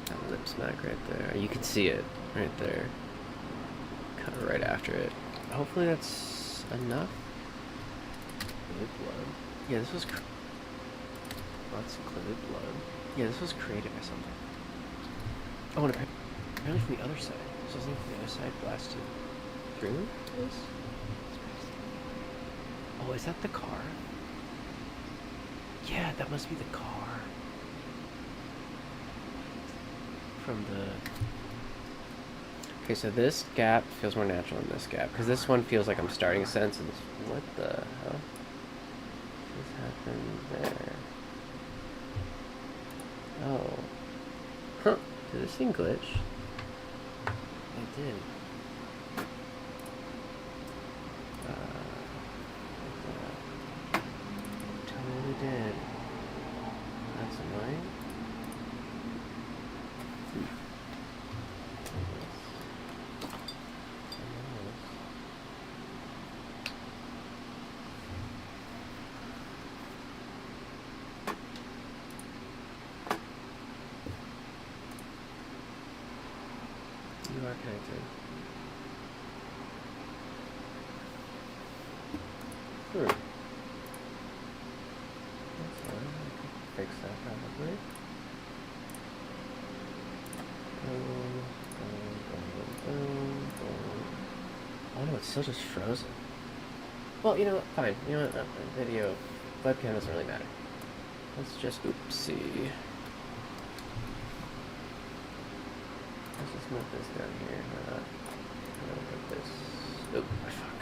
A: That lip smack right there. You can see it right there. Cut it right after it. Hopefully that's enough.
B: Clear blood. Yeah, this was... That's clear blood. Yeah, this was created by something. Oh, and apparently from the other side. This wasn't from the other side blasted through this? Oh, is that the car? Yeah, that must be the car. From the...
A: Okay, so this gap feels more natural than this gap. Because this one feels like I'm starting a sentence and this... What the hell? Just happened there. Oh. Huh. Did this thing glitch?
B: It did.
A: Totally did. That's annoying. You are connected. That's fine. I can fix that probably. Boom, boom, boom, boom, boom. Oh no, it's still just frozen. Well, you know what? Fine. You know what? Video, webcam doesn't really matter. Let's just, oopsie. Let's just move this down here. Why not? I'm gonna put this. Oop, fuck.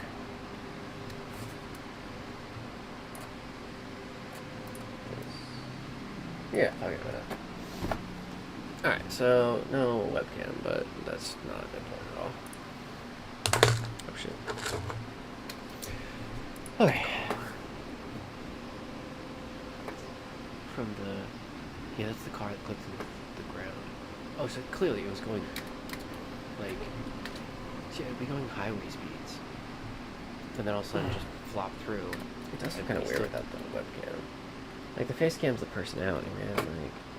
A: Yeah, I'll get that. Alright, so no webcam, but that's not important at all. Oh shit. Okay. From the... Yeah, that's the car that clipped the ground. Oh, so clearly it was going... Like... Yeah, it'd be going highway speeds. And then all of a sudden just flop through. It does look kind of weird without the webcam. Like, the face cam's the personality, man. Like,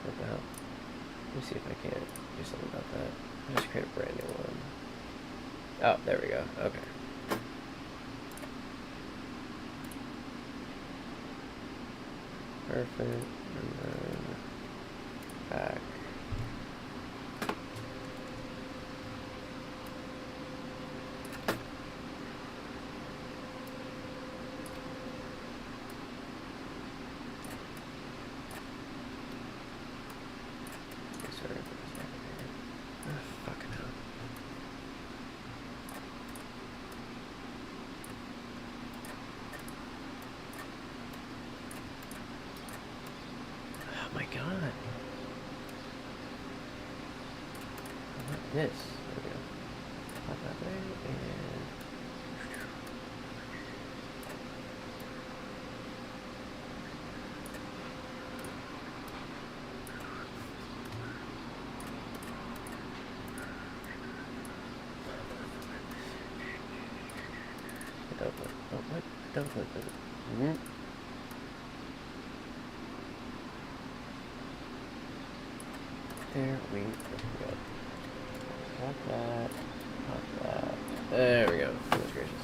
A: what the hell? Let me see if I can't do something about that. I'll just create a brand new one. Oh, there we go. Okay. Perfect. And then back. Sorry, put this back here. Oh, fucking hell. Oh my god. I want this. There we go. Pop that way and... Don't flip. Oh, what? Don't flip it. Mm-hmm. There we go. Pop that. Pop that. There we go. Goodness gracious.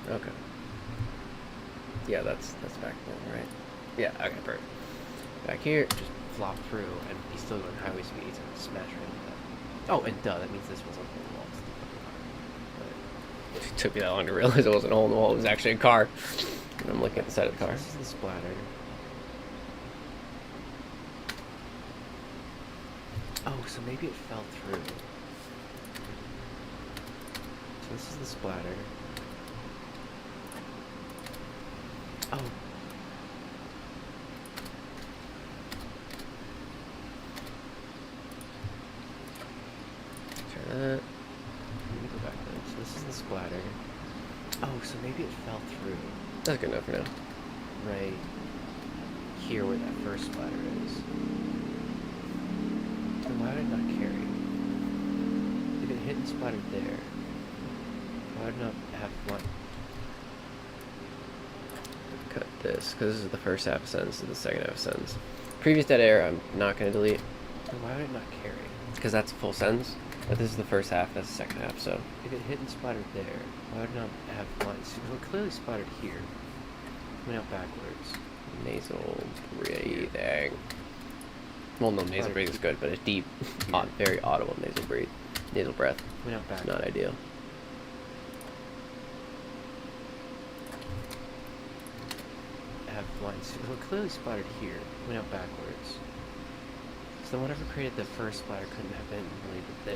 A: Okay. Yeah, that's back there, right? Yeah, okay, perfect. Back here, just flop through, and he's still going highway speeds and smash right into that. Oh, and duh, that means this was on the wall. It took me that long to realize it wasn't a hole in the wall, it was actually a car. And I'm looking at the side of the car. This is the splatter. Oh, so maybe it fell through. So this is the splatter. Oh. Try that. Let me go back then. So this is the splatter. Oh, so maybe it fell through. That's good enough for now. Right here where that first splatter is. Then why would it not carry? If it hit and splattered there, why would it not have one? Cut this, because this is the first half of a sentence to the second half of a sentence. Previous dead air, I'm not going to delete. Then why would it not carry? Because that's a full sentence. But this is the first half, that's the second half, so. If it hit and splattered there, why would it not have one? So it clearly splattered here. Went out backwards. Nasal breathing. Well, no, nasal breathing is good, but it's deep, very audible nasal breathe. Nasal breath. Went out backwards. Not ideal. Have lines. So it clearly splattered here. Went out backwards. So whatever created the first splatter couldn't have been really the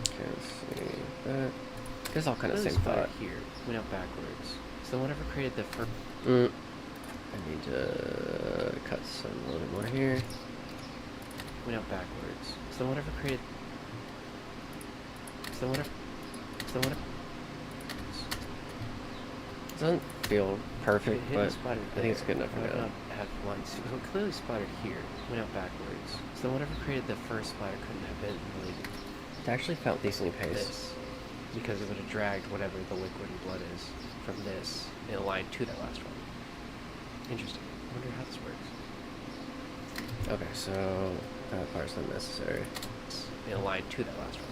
A: Okay, let's see. This is all kind of the same thought. Here. Went out backwards. So whatever created the first... I need to cut some a little bit more here. Went out backwards. So whatever created... So whatever... Doesn't feel perfect, but I think it's good enough for now. Have one. So it clearly splattered here. Went out backwards. So whatever created the first splatter couldn't have been really... It actually felt decently paced. Because it would have dragged whatever the liquid and blood is from this in a line to that last one. Interesting. I wonder how this works. Okay, so that part's not necessary.
B: In a line to that last one.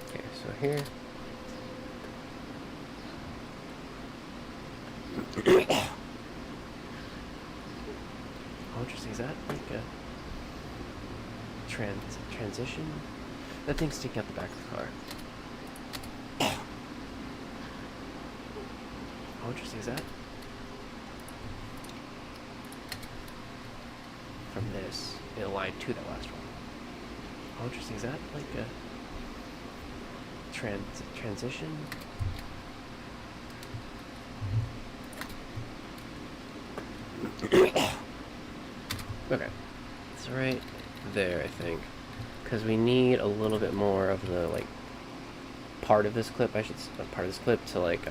A: Okay, so here.
B: How interesting is that? Like a transition? That thing's sticking out the back of the car. How interesting is that? From this, in a line to that last one. How interesting is that? Like a transition?
A: Okay, it's right there, I think, because we need a little bit more of the like part of this clip. Part of this clip to like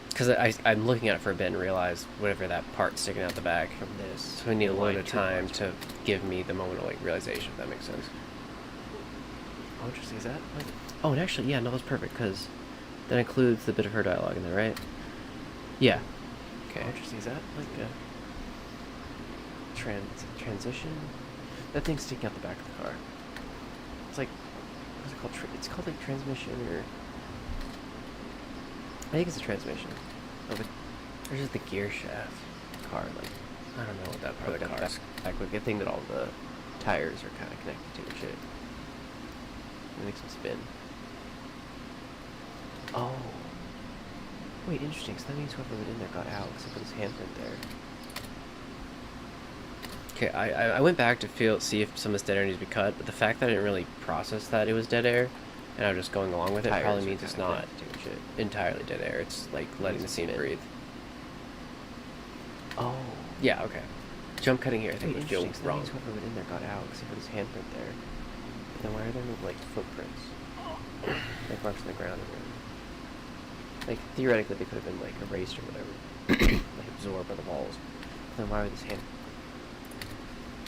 A: because I'm looking at it for a bit and realize whatever that part sticking out the back
B: From this.
A: So we need a little
B: line
A: bit of
B: to the
A: time
B: last
A: to
B: one.
A: give me the moment of like realization, if that makes sense.
B: How interesting is that? Like,
A: Oh, and actually, yeah, no, that's perfect because that includes the bit of her dialogue in there, right? Yeah. Okay.
B: how interesting is that? Like a transition? That thing's sticking out the back of the car. It's like, what's it called? It's called like transmission or... I think it's a transmission.
A: Oh, there's just the gear shaft car, like, I don't know what that part of the car is.
B: Like a thing that all the tires are kind of connected to and shit. It makes them spin. Oh. Wait, interesting, so that means whoever was in there got out because it put his handprint there.
A: Okay, I went back to see if some of this dead air needs to be cut, but the fact that I didn't really process that it was dead air, and I was just going along with it,
B: Tires
A: probably
B: are
A: means it's
B: kinda
A: not
B: connected to and shit.
A: entirely dead air. It's like letting the scene
B: spin.
A: breathe.
B: Oh.
A: Yeah, okay. Jump cutting here, I think,
B: Wait,
A: would feel
B: interesting, so that
A: wrong.
B: means whoever was in there got out because he put his handprint there. But then why are there no, like, footprints? Like marks on the ground or whatever. Like, theoretically, they could have been, like, erased or whatever. Like, absorbed by the walls. But then why would this hand...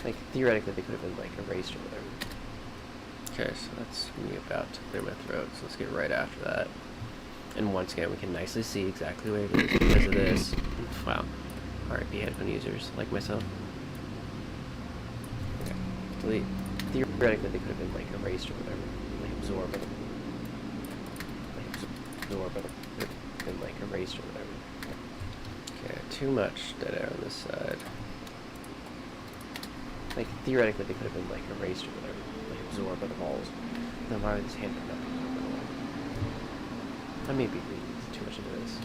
B: Like, theoretically, they could have been, like, erased or whatever.
A: Okay, so that's me about to clear my throat, so let's get right after that. And once again, we can nicely see exactly where it is because of this. Wow. RIP headphone users, like myself. Okay, delete.
B: Theoretically, they could have been, like, erased or whatever. Like, absorbed by the... Like, absorbed by the... Been, like, erased or whatever.
A: Okay, too much dead air on this side.
B: Like, theoretically, they could have been, like, erased or whatever. Like, absorbed by the walls. Then why would this handprint not be over? I may be reading too much into this.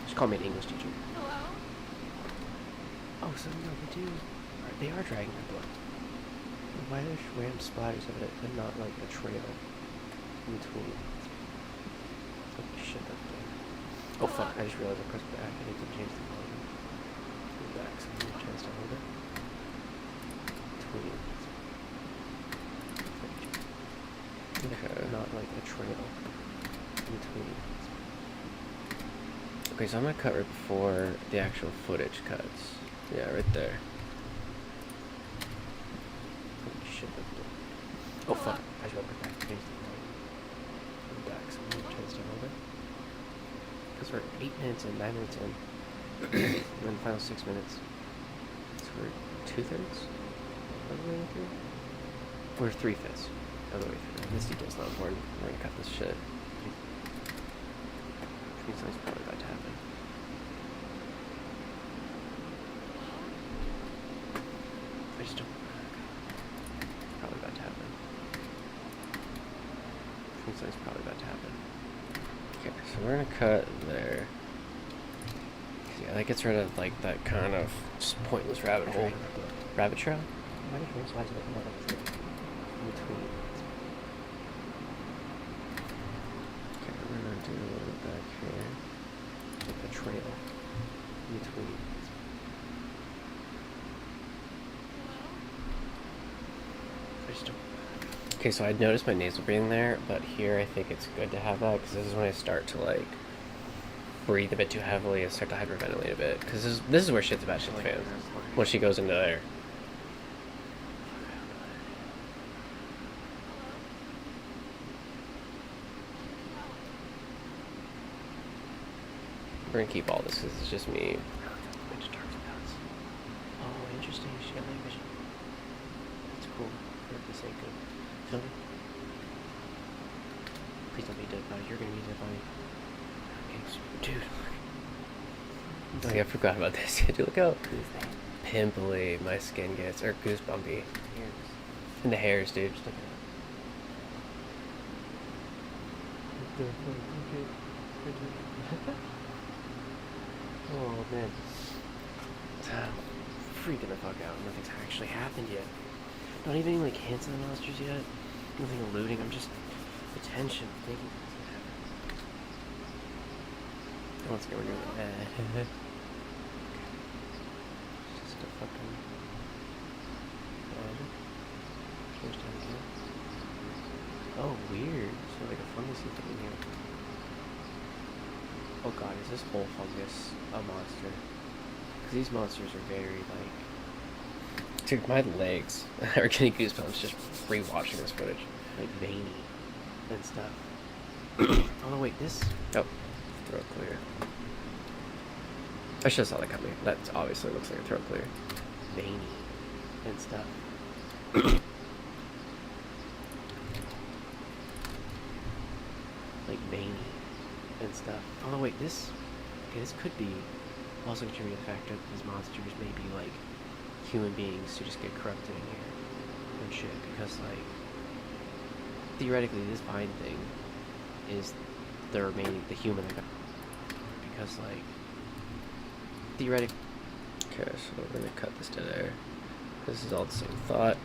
B: Just call me an English teacher.
C: Hello?
B: Oh, so no, they are dragging their blood. Why are there random splatters of it and not, like, a trail in between? Oh, shit, that's bad. Oh, fuck, I just realized I pressed back. I need to change the volume. Go back, so I'm going to try to start over. Between.
A: Okay.
B: Not, like, a trail in between.
A: Okay, so I'm gonna cut right before the actual footage cuts. Yeah, right there.
B: Holy shit, that's bad. Oh, fuck, I just went back. Change the volume. Go back, so I'm going to try to start over. Because we're 8 minutes in, 9 minutes in. And then the final 6 minutes. So we're 2/3 of the way through? We're 3/5 of the way through.
A: This detail's not important. We're gonna cut this shit.
B: Which means something's probably about to happen. I just don't... Probably about to happen. Which means something's probably about to happen.
A: Okay, so we're gonna cut there. Yeah, that gets rid of like that kind of just pointless rabbit hole. Rabbit trail?
B: Why did your slides look more like in between?
A: Okay, we're gonna do a little bit back here.
B: Like a trail in between. I just don't...
A: Okay, so I'd noticed my nasal breathing there, but here I think it's good to have that because this is when I start to like breathe a bit too heavily and start to hyperventilate a bit. Because this is where shit's about shit fans. When she goes into there. We're gonna keep all this because it's just me.
B: Which dark spots? Oh, interesting. She got night vision. That's cool. This ain't good. Feel me? Please don't be dead body. You're gonna be dead body. Okay, dude.
A: Oh, yeah, I forgot about this. Dude, look how pimply my skin gets, or goosebumpy. And the hairs, dude. Just look at it.
B: Oh man. Freaking the fuck out. Nothing's actually happened yet. Not even any like hints of the monsters yet. Nothing eluding. I'm just attention. Thinking things can happen.
A: Once again, we're doing that.
B: It's just a fucking change down here. Oh, weird. So like a fungusy thing in here. Oh god, is this whole fungus a monster? Because these monsters are very like...
A: Dude, my legs are getting goosebumps just rewatching this footage.
B: like veiny and stuff. Oh no, wait, this...
A: Oh, throat clear. I should have saw that coming. That obviously looks like a throat clear.
B: veiny and stuff. like veiny and stuff. Oh no, wait, this... Okay, this could be also contributing to the fact that these monsters may be like human beings who just get corrupted in here and shit, because like theoretically this vine thing is the human that got, because like theoretically...
A: Okay, so we're gonna cut this to there. This is all the same thought.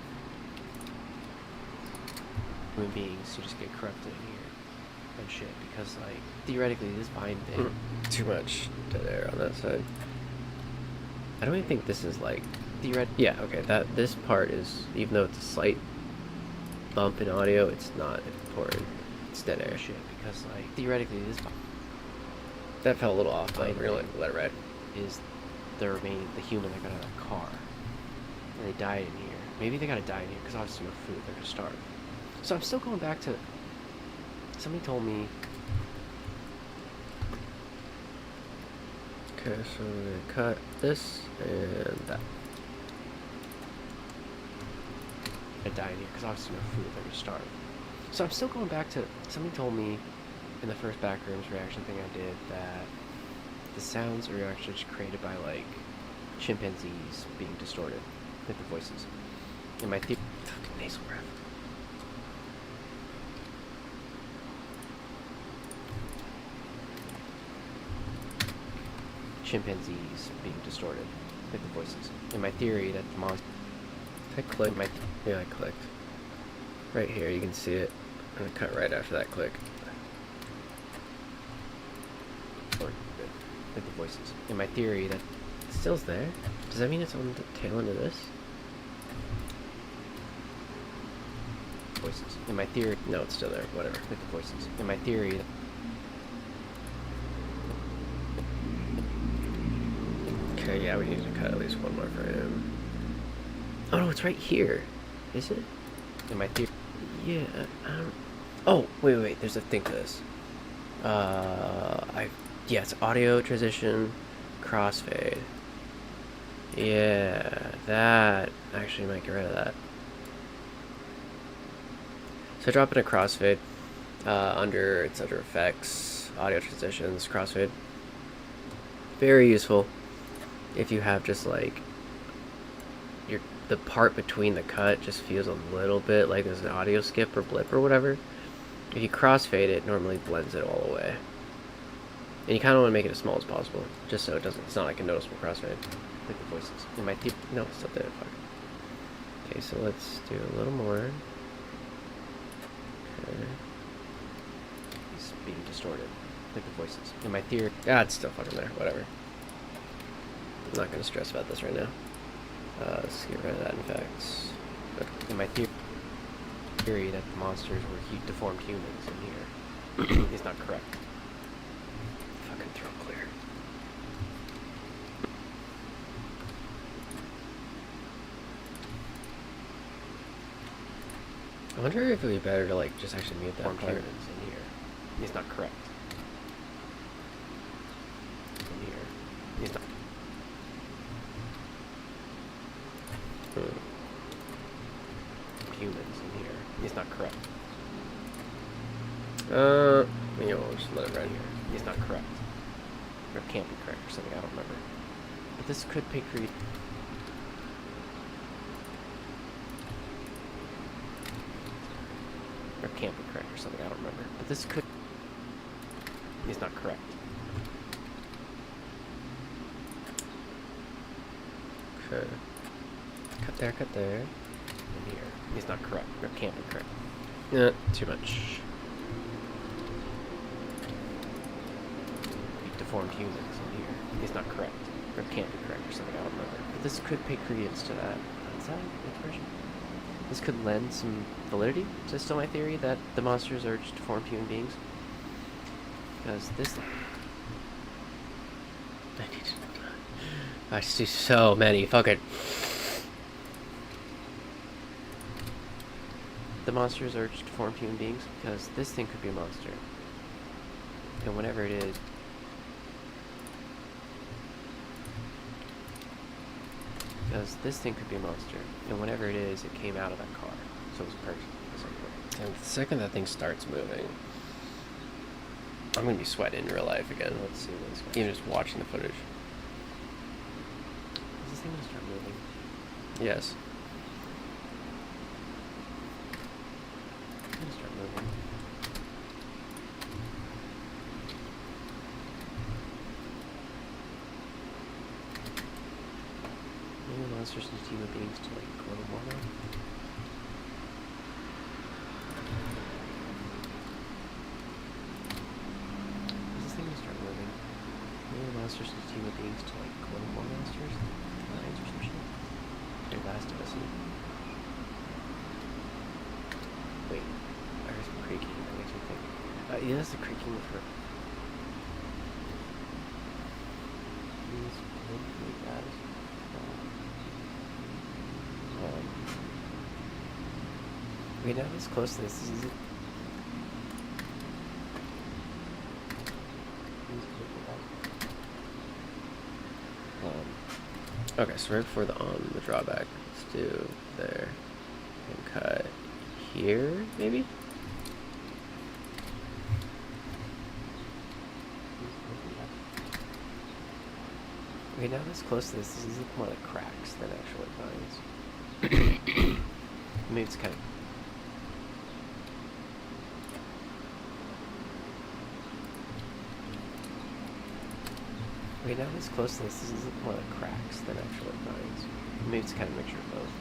B: human beings who just get corrupted in here and shit, because like theoretically this vine thing...
A: Too much dead air on that side. I don't even think this is like yeah, okay, this part is, even though it's a slight bump in audio, it's not important. It's dead air.
B: shit, because like theoretically this
A: That felt a little off, but
B: Fine.
A: we're gonna let it ride.
B: is the human that got out of the car and they died in here. Maybe they gotta die in here because obviously no food, they're gonna starve. So I'm still going back to... Somebody told me...
A: Okay, so we're gonna cut this and that.
B: I die in here because obviously no food, they're gonna starve. So I'm still going back to... Somebody told me in the first Backrooms reaction thing I did that the sounds are actually just created by like chimpanzees being distorted, like the voices. In my fucking nasal breath. Chimpanzees being distorted, like the voices. In my theory that the monster...
A: I clicked. Yeah, I clicked. Right here, you can see it. I'm gonna cut right after that click.
B: Like the voices. In my theory that...
A: It still's there? Does that mean it's on the tail end of this?
B: Voices. In my theory...
A: No, it's still there. Whatever.
B: Like the voices. In my theory that...
A: Okay, yeah, we need to cut at least one more frame. Oh no, it's right here. Is it?
B: In my theory...
A: Yeah, I don't... Oh, wait, there's a thing to this. Yeah, it's audio transition, crossfade. Yeah, that actually might get rid of that. So drop in a crossfade under effects, audio transitions, crossfade. Very useful if you have just like the part between the cut just feels a little bit like there's an audio skip or blip or whatever. If you crossfade it normally blends it all away. And you kind of want to make it as small as possible, just so it's not like a noticeable crossfade.
B: Like the voices. In my theory...
A: No, it's still there, fuck. Okay, so let's do a little more. Okay.
B: It's being distorted. Like the voices. In my theory...
A: Ah, it's still fucking there, whatever. I'm not going to stress about this right now. Let's get rid of that, in fact.
B: In my theory that the monsters were deformed humans in here is not correct.
A: Fucking throat clear. I wonder if it would be better to like just actually mute that
B: Deformed
A: part.
B: humans in here is not correct. In here is not...
A: You know, we'll just let it run here.
B: It's not correct. Or it can't be correct or something, I don't remember. But this could pay create. Or can't be correct or something, I don't remember. But this could. It's not correct.
A: Okay. Cut there, cut there.
B: And here. It's not correct. Or can't be correct.
A: Too much.
B: Deformed humans in here. It's not correct. Or can't be correct or something, I don't remember. But this could pay credence to that. Is that an expression? This could lend some validity to still my theory that the monsters are just deformed human beings. Because this...
A: I see so many fucking...
B: The monsters are just deformed human beings. Because this thing could be a monster. And whenever it is... Because this thing could be a monster. And whenever it is, it came out of that car. So it was a person.
A: And the second that thing starts moving, I'm gonna be sweating in real life again.
B: Let's see what this goes.
A: Even just watching the footage.
B: Is this thing gonna start moving?
A: Yes.
B: It's gonna start moving. Maybe the monsters and human beings to like a little more now. Is this thing gonna start moving? Maybe the monsters and human beings to like a little more monsters? Lions or some shit? They're Last of Us. Wait, I heard some creaking. That makes me think. Yeah, that's the creaking of her. These really bad. Wait, now this close to this, is it?
A: Okay, so right before the drawback, let's do there and cut here, maybe?
B: Okay, now this close to this, these look more like cracks than actual lines. Maybe it's kind of... Okay, now this close to this, these look more like cracks than actual lines. Maybe it's kind of a mixture of both.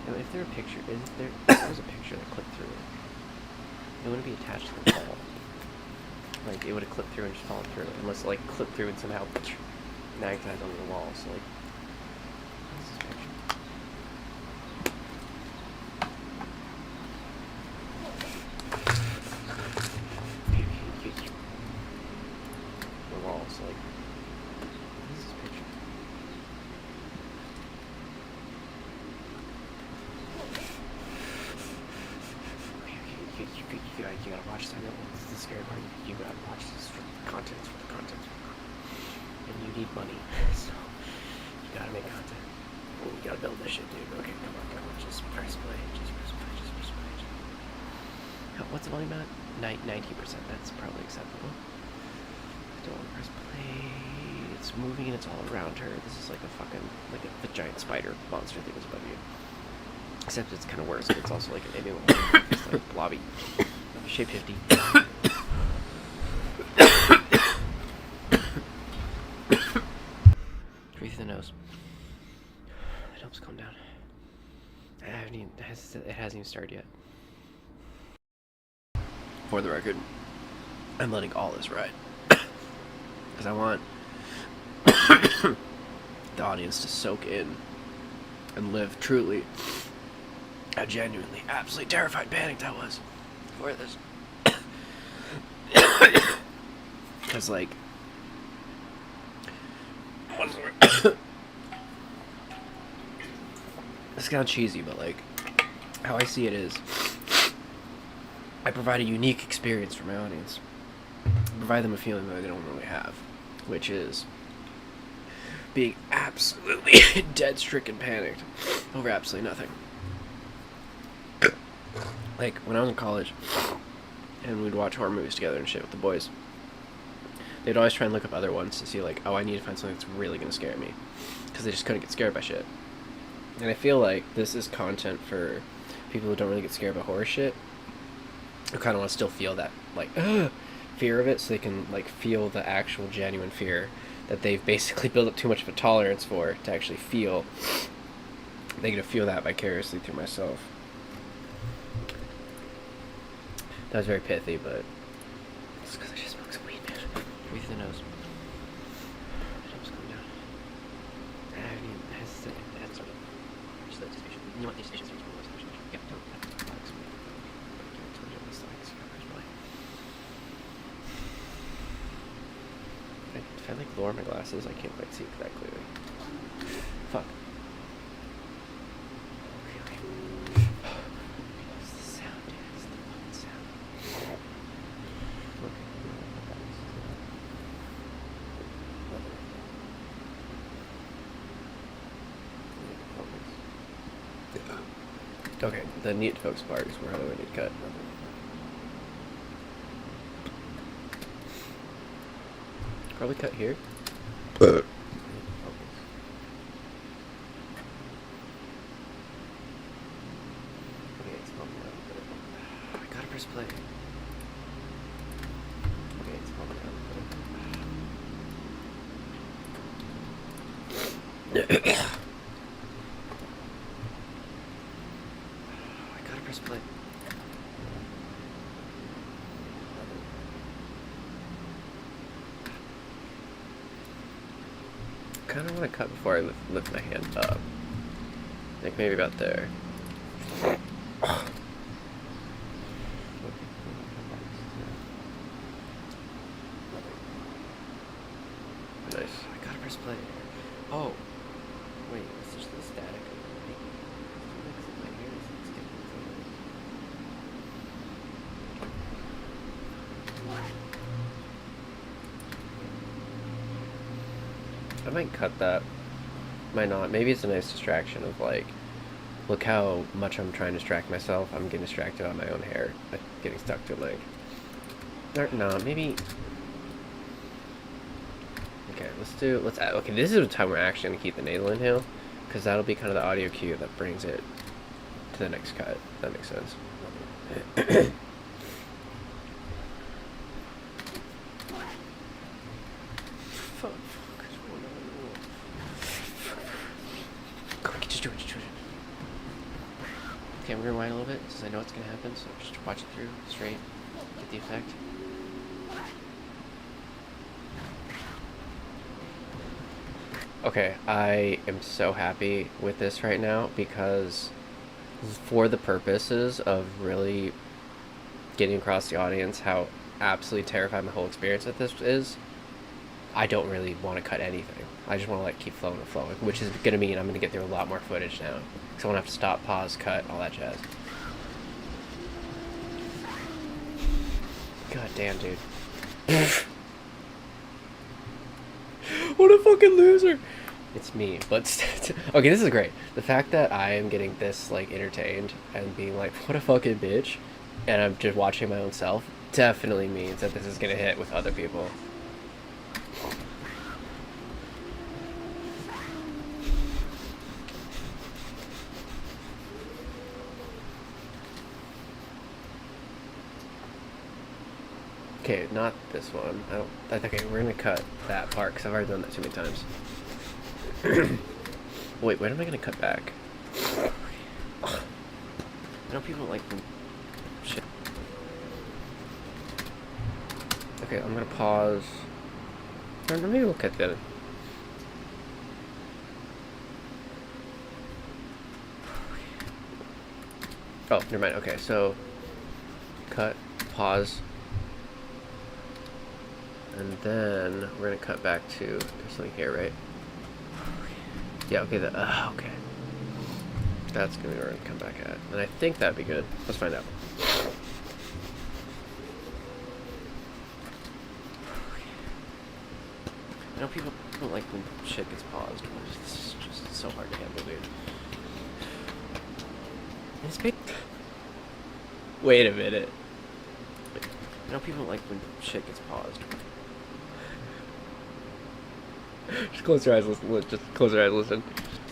B: Now, if there a picture, if there was a picture that clipped through it wouldn't be attached to the wall. Like, it would have clipped through and just fallen through, unless it, like, clipped through and somehow magnetized onto the wall, so, like... What is this picture? The wall, so, like... What is this picture? You gotta watch this. I know this is the scary part. You gotta watch this for the content. And you need money, so you gotta make content. And you gotta build this shit, dude. Okay, come on. Just press play. What's the volume at? 19%. That's probably acceptable. Don't want to press play. It's moving and it's all around her. This is like a fucking, like the giant spider monster thing is above you. Except it's kind of worse. It's also like an animal. It's like blobby. Shape 50. Breathe through the nose. It helps calm down. It hasn't even started yet.
A: For the record, I'm letting all this ride. Because I want the audience to soak in and live truly how genuinely, absolutely terrified, panicked I was for this. Because, like, what's the word? It's kind of cheesy, but, like, how I see it is, I provide a unique experience for my audience. I provide them a feeling that they don't really have, which is being absolutely dead-stricken panicked over absolutely nothing. Like, when I was in college, and we'd watch horror movies together and shit with the boys. They'd always try and look up other ones to see, like, oh, I need to find something that's really gonna scare me, because they just couldn't get scared by shit. And I feel like this is content for people who don't really get scared by horror shit, who kind of want to still feel that, like, fear of it, so they can, like, feel the actual genuine fear that they've basically built up too much of a tolerance for to actually feel. They get to feel that vicariously through myself. That was very pithy, but it's because I just smoked some weed, man.
B: Breathe through the nose. Just calm down. I haven't even, it hasn't started. Just let it station. You want these stations to be more station. Yeah, don't.
A: If I, like, lower my glasses, I can't quite see that clearly. Fuck.
B: It's the sound, dude. It's the fucking sound.
A: Okay, the need to focus part is where I need to cut. Probably cut here.
B: Focus. Okay, it's calming down. I gotta press play. Okay, it's calming down. I gotta press play.
A: I kind of want to cut before I lift my hand up. Like maybe about there. Nice.
B: I gotta press play. Oh. Wait, it's just the static of the mic. My ear is sticking
A: I might cut that. Might not. Maybe it's a nice distraction of, like, look how much I'm trying to distract myself. I'm getting distracted by my own hair. Like, getting stuck to a mic. Or, no, maybe... Okay, okay, this is the time we're actually going to keep the nasal inhale, because that'll be kind of the audio cue that brings it to the next cut. If that makes sense.
B: Just do it. Okay, I'm gonna rewind a little bit, since I know it's gonna happen, so just watch it through, straight, get the effect.
A: Okay, I am so happy with this right now, because for the purposes of really getting across the audience how absolutely terrified my whole experience with this is, I don't really want to cut anything. I just want to, like, keep flowing, which is going to mean I'm going to get through a lot more footage now. So I won't have to stop, pause, cut, all that jazz. God damn, dude. What a fucking loser! It's me, but okay, this is great. The fact that I am getting this, like, entertained and being like, what a fucking bitch, and I'm just watching my own self, definitely means that this is going to hit with other people. Okay, not this one. Okay, we're gonna cut that part because I've already done that too many times. Wait, when am I gonna cut back?
B: I know people like when shit.
A: Okay, I'm gonna pause. Or maybe we'll cut that. Oh, never mind. Okay, so cut, pause. And then we're gonna cut back to, there's something here, right? Yeah, okay, okay. That's gonna be where we're gonna come back at. And I think that'd be good. Let's find out.
B: I know people don't like when shit gets paused. It's just so hard to handle, dude. It's big.
A: Wait a minute.
B: I know people don't like when shit gets paused.
A: Just close your eyes, listen. Just close your eyes, listen.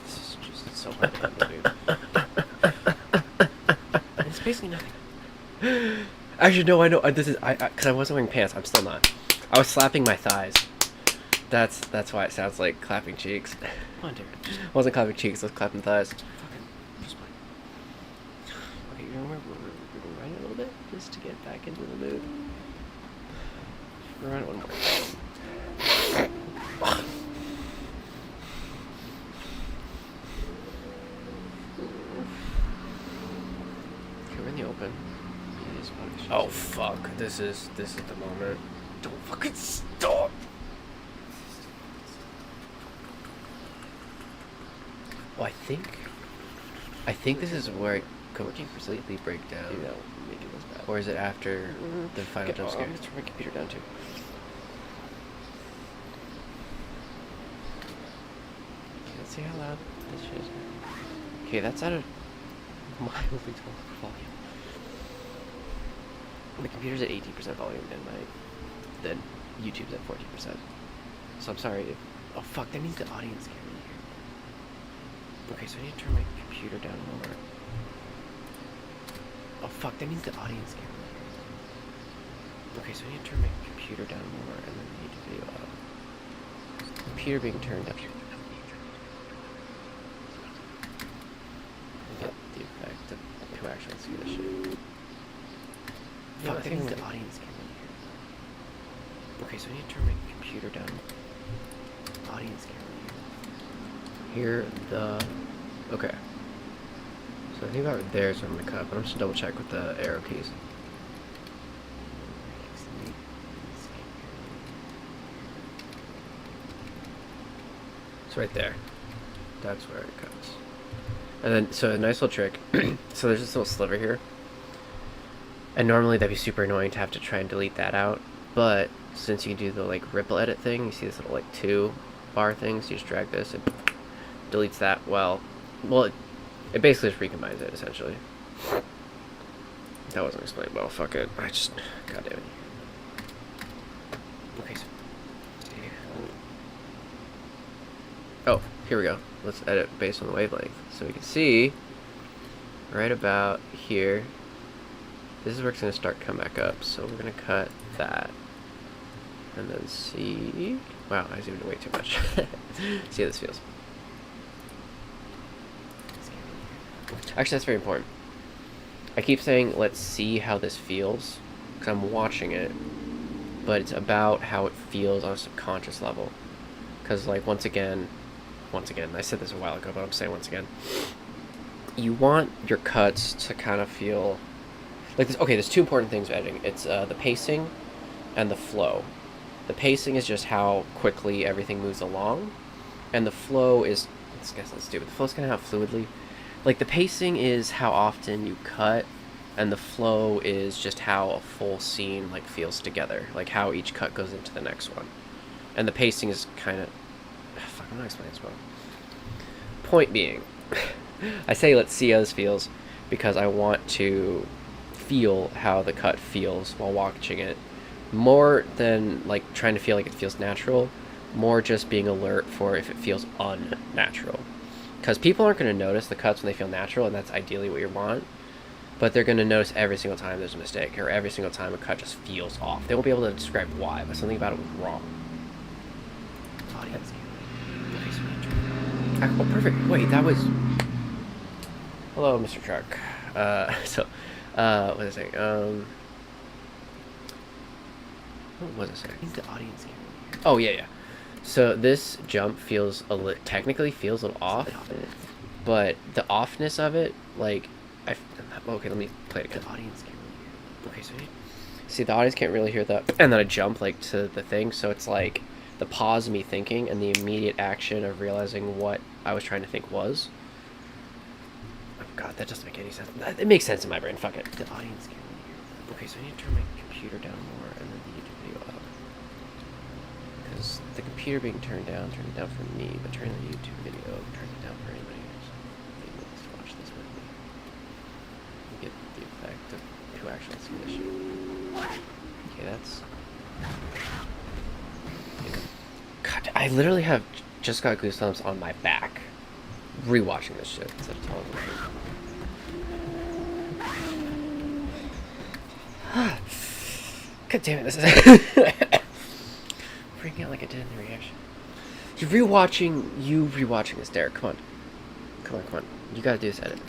B: This is just so hard to handle, dude. And it's basically nothing.
A: Actually, no, I know. This is because I wasn't wearing pants. I'm still not. I was slapping my thighs. That's why it sounds like clapping cheeks.
B: Come on, dude. Just
A: I wasn't clapping cheeks. I was clapping thighs.
B: fucking just fine. Okay, you remember we're rewind it a little bit just to get back into the mood. Rewind it one more. Okay, we're in the open.
A: Oh fuck! This is the moment. Don't fucking stop. Well, I think this is where it completely break down.
B: Maybe that'll make it less bad.
A: Or is it after the final jump scare?
B: I'm gonna turn my computer down too. Okay, let's see how loud this shit is. Okay, that's at a mildly total volume. The computer's at 18% volume and then YouTube's at 14%. So I'm sorry if... Oh fuck, that means the audience can't really hear me. Okay, so I need to turn my computer down more. Oh fuck, that means the audience can't really hear me. Okay, so I need to turn my computer down more and then the YouTube video up. Computer being turned up. Get the effect of who actually see this shit. Fuck, that means the audience can't really hear me. Okay, so I need to turn my computer down. Audience can't really hear me.
A: Here the. Okay. So I think about there is where I'm gonna cut, but I'm just gonna double check with the arrow keys. It's right there. That's where it cuts. And then, so a nice little trick. So there's this little sliver here. And normally that'd be super annoying to have to try and delete that out. But since you can do the like ripple edit thing, you see this little like 2 bar thing, so you just drag this and deletes that. Well, it basically just recombines it essentially. That wasn't explained well. Fuck it. God damn it.
B: Okay, so...
A: Oh, here we go. Let's edit based on the wavelength. So we can see right about here. This is where it's going to start to come back up. So we're going to cut that. And then see... Wow, I zoomed way too much. See how this feels. Actually, that's very important. I keep saying, let's see how this feels, because I'm watching it, but it's about how it feels on a subconscious level. Because, like, once again, I said this a while ago, but I'm saying once again, you want your cuts to kind of feel like this. Okay, there's 2 important things with editing. It's the pacing and the flow. The pacing is just how quickly everything moves along, and the flow is, I guess that's stupid, the flow's kind of how fluidly. Like, the pacing is how often you cut, and the flow is just how a full scene, like, feels together. Like, how each cut goes into the next one. And the pacing is kind of... Fuck, I'm not explaining this well. Point being, I say let's see how this feels, because I want to feel how the cut feels while watching it. More than, like, trying to feel like it feels natural. More just being alert for if it feels unnatural. Because people aren't going to notice the cuts when they feel natural, and that's ideally what you want. But they're going to notice every single time there's a mistake, or every single time a cut just feels off. They won't be able to describe why, but something about it was wrong.
B: Audience
A: Oh, perfect. Wait, that was... Hello, Mr. Truck. What was I saying? What was I saying?
B: I think the audience can't really hear me.
A: Oh, yeah. So this jump feels technically feels a little off, but the offness of it, like, okay, let me play it again.
B: The audience can't really hear me. Okay, so
A: see, the audience can't really hear that, and then I jump like to the thing, so it's like the pause of me thinking and the immediate action of realizing what I was trying to think was. Oh God, that doesn't make any sense. It makes sense in my brain. Fuck it.
B: the audience can't really hear me. Okay, so I need to turn my computer down more and then the YouTube video up. Because the computer being turned it down for me, but turning the YouTube video up, turning it down for anybody who's able to watch this with me. You get the effect of who actually see the shit. that's...
A: God, I literally have just got goosebumps on my back rewatching this shit.
B: Instead of television.
A: God damn it, this is freaking out like I did in the reaction. You rewatching this, Derek. Come on. Come on. You gotta do this edit.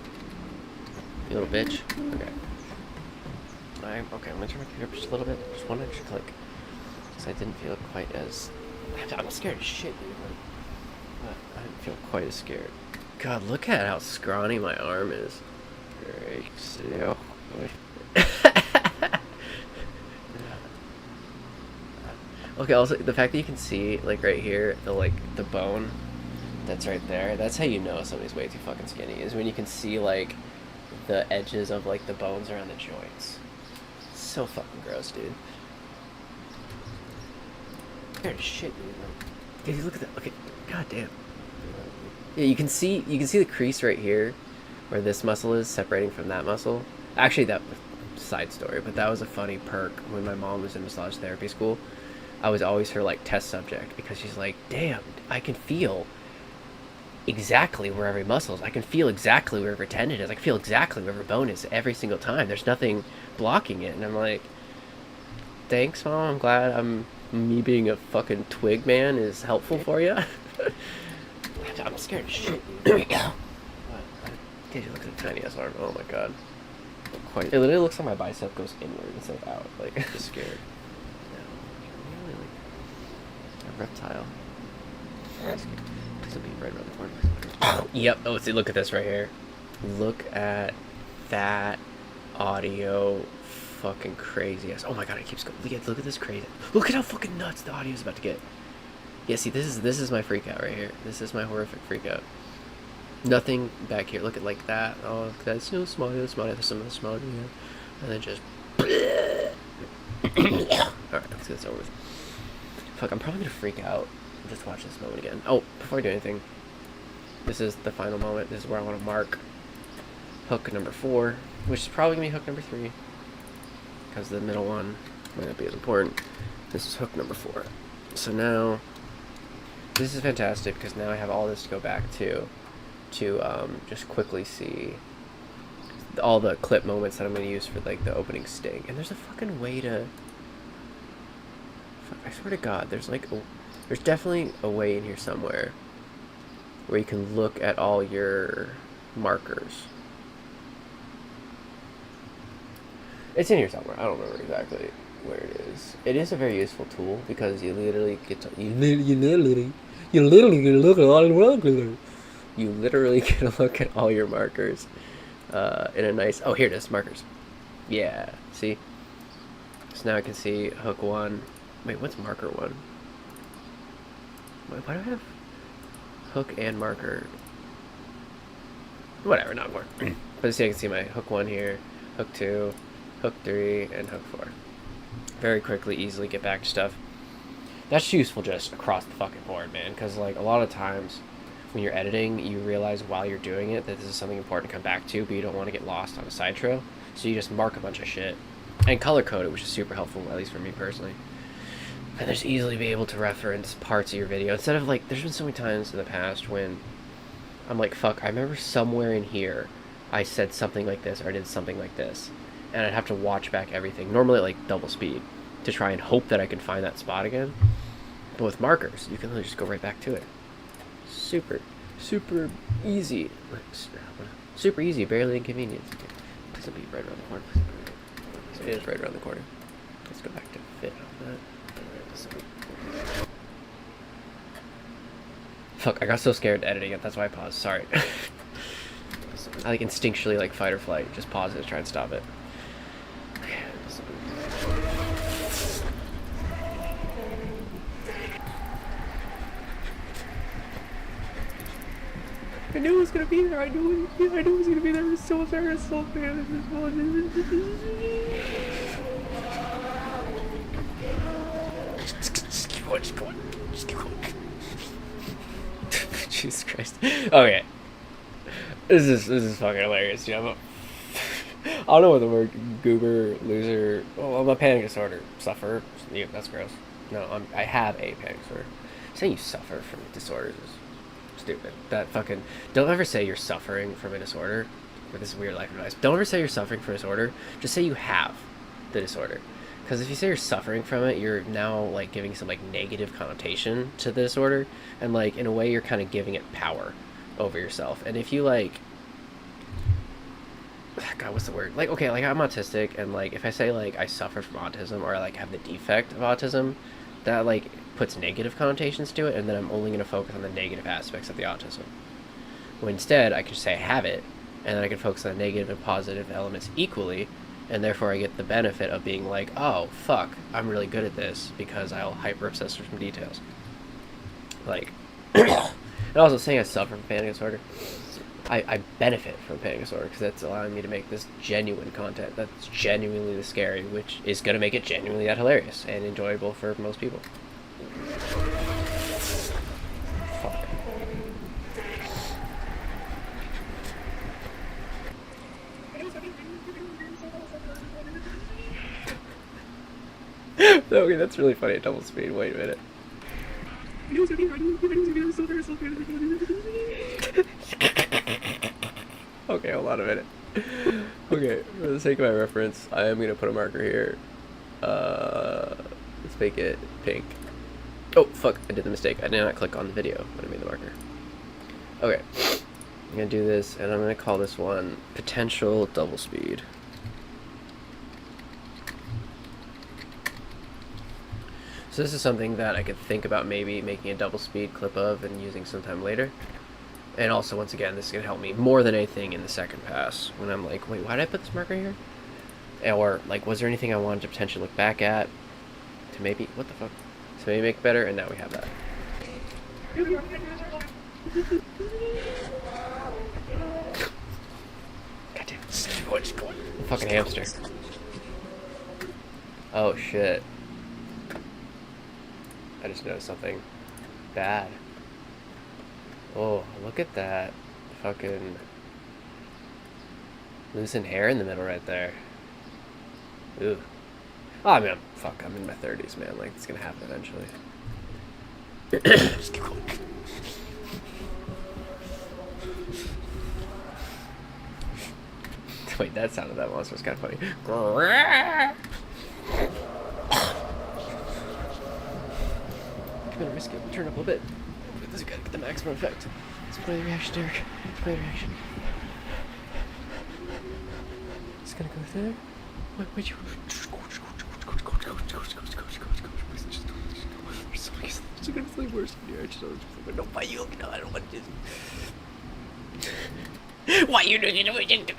A: You little bitch. Okay. I'm gonna turn my computer up just a little bit. Just one extra click. Because I didn't feel quite as... I'm scared as shit, dude. But I didn't feel quite as scared. God, look at how scrawny my arm is. Okay, also, the fact that you can see, like, right here, the bone that's right there, that's how you know somebody's way too fucking skinny, is when you can see, like, the edges of, like, the bones around the joints. So fucking gross, dude. Scared as shit, dude. Dude, look at that. Okay, god damn. Yeah, you can see the crease right here, where this muscle is separating from that muscle. Actually, that side story, but that was a funny perk when my mom was in massage therapy school. I was always her, like, test subject, because she's like, damn, I can feel exactly where every muscle is. I can feel exactly where every tendon is. I can feel exactly where every bone is every single time. There's nothing blocking it. And I'm like, thanks, Mom. I'm glad me being a fucking twig man is helpful for you. I'm scared as shit. There we go. Dude, you look at the tiny ass arm. Oh my god. It literally looks like my bicep goes inward instead of out. Like,
B: Just scared.
A: really, like a reptile.
B: Please don't be right around the corner.
A: Yep. Oh, see, look at this right here. Look at that audio. Fucking crazy ass. Oh my god, it keeps going. Look at this crazy. Look at how fucking nuts the audio is about to get. Yeah, see, this is my freak out right here. This is my horrific freak out. Nothing back here. Look at like that. Oh, that's no small. There's some of the small here, and then just. Alright, let's get this over with. Fuck, I'm probably gonna freak out. Just watch this moment again. Oh, before I do anything, this is the final moment. This is where I want to mark hook number 4, which is probably gonna be hook number 3, because the middle one might not be as important. This is hook number 4. So now, this is fantastic because now I have all this to go back to just quickly see all the clip moments that I'm going to use for, like, the opening sting. And there's a fucking way to... I swear to God, there's definitely a way in here somewhere where you can look at all your markers. It's in here somewhere. I don't remember exactly where it is. It is a very useful tool because you literally get to... You literally get to look at all your markers. You literally get to look at all your markers in a nice... Oh, here it is. Markers. Yeah. See? So now I can see hook 1. Wait, what's marker 1? Why do I have hook and marker? Whatever, not important. But see, I can see my hook 1 here, hook 2, hook 3, and hook 4. Very quickly, easily get back to stuff. That's useful just across the fucking board, man, because, like, a lot of times when you're editing, you realize while you're doing it that this is something important to come back to, but you don't want to get lost on a side trail, so you just mark a bunch of shit. And color code it, which is super helpful, at least for me personally. And just easily be able to reference parts of your video, instead of, like, there's been so many times in the past when I'm like, fuck, I remember somewhere in here I said something like this, or I did something like this, and I'd have to watch back everything, normally at, like, double speed, to try and hope that I can find that spot again. But with markers, you can really just go right back to it. Super easy. Super easy, barely inconvenient. Please don't be right around the corner. So it is right around the corner. Let's go back to fit on that. Fuck, I got so scared editing it, that's why I paused. Sorry. I, like, instinctually, like, fight or flight. Just pause it to try and stop it. I knew it was gonna be there. I knew it was gonna be there. It was so embarrassed. So bad. Just keep going. Just keep going. Jesus Christ. Okay. This is fucking hilarious, dude. don't know what the word goober, loser. Oh, I'm a panic disorder. Suffer. Yeah, that's gross. No, I have a panic disorder. Saying you suffer from disorders is stupid. That fucking. Don't ever say you're suffering from a disorder. Or this is weird life advice. Don't ever say you're suffering from a disorder. Just say you have the disorder. Because if you say you're suffering from it, you're now like giving some like negative connotation to the disorder, and like in a way you're kind of giving it power over yourself. And if you like, God, what's the word? Like, okay, like I'm autistic, and like if I say like I suffer from autism or I like have the defect of autism, that like puts negative connotations to it, and then I'm only gonna focus on the negative aspects of the autism. Well, instead, I could say I have it, and then I can focus on the negative and positive elements equally. And therefore I get the benefit of being like, oh, fuck, I'm really good at this because I'll hyper-obsess with some details. Like, and also saying I suffer from panic disorder, I benefit from panic disorder because that's allowing me to make this genuine content that's genuinely scary, which is going to make it genuinely that hilarious and enjoyable for most people. Fuck. Okay, that's really funny at double speed. Wait a minute. Okay, hold on a minute. Okay, for the sake of my reference, I am going to put a marker here. Let's make it pink. Oh, fuck, I did the mistake. I did not click on the video when I made the marker. Okay, I'm going to do this, and I'm going to call this one Potential Double Speed. So this is something that I could think about maybe making a double speed clip of and using sometime later. And also, once again, this is going to help me more than anything in the second pass when I'm like, wait, why did I put this marker here? Or, like, was there anything I wanted to potentially look back at to maybe, what the fuck? To maybe make it better, and now we have that. God damn it. What's going on? Fucking hamster. Oh, shit. I just noticed something bad. Oh, look at that. Fucking losing hair in the middle right there. Ooh. Oh, I mean, fuck, I'm in my 30s, man. Like, it's gonna happen eventually. Just keep going. Wait, that sound of that monster was kind of funny. Gonna risk it. Turn up a little bit. This is gotta get the maximum effect. Let's play the reaction, Derek. Let's play the reaction. It's gonna go there. Wait, you. It's gonna be worse in here. I don't buy you. No, I don't want this. Why you doing it?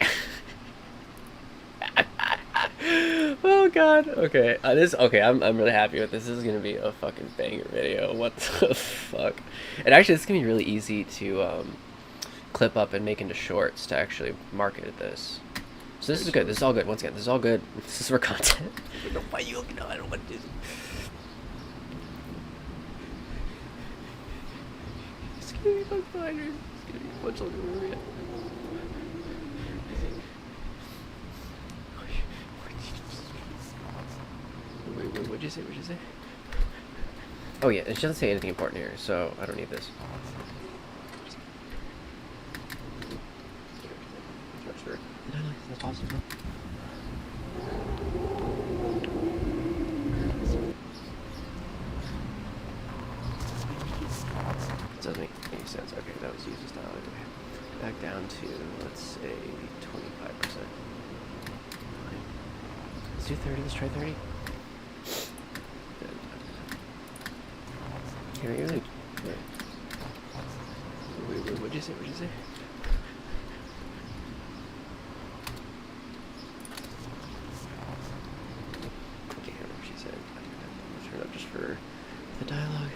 A: Oh god. Okay. I'm really happy with this. This is gonna be a fucking banger video. What the fuck? And actually, it's gonna be really easy to clip up and make into shorts to actually market this. So this is good. This is all good. Once again, this is all good. This is for content. Don't buy you. No, I don't want this. It's gonna be fun fighters. It's gonna be much longer than What'd you say? Oh yeah, it doesn't say anything important here, so I don't need this. No, that's possible. It doesn't make any sense. Okay, that was user style anyway. Back down to, let's say, 25%. Let's do 30, let's try 30. Here you go. Wait, what'd you say? I can't remember what she said. I'm gonna turn it up just for the dialogue.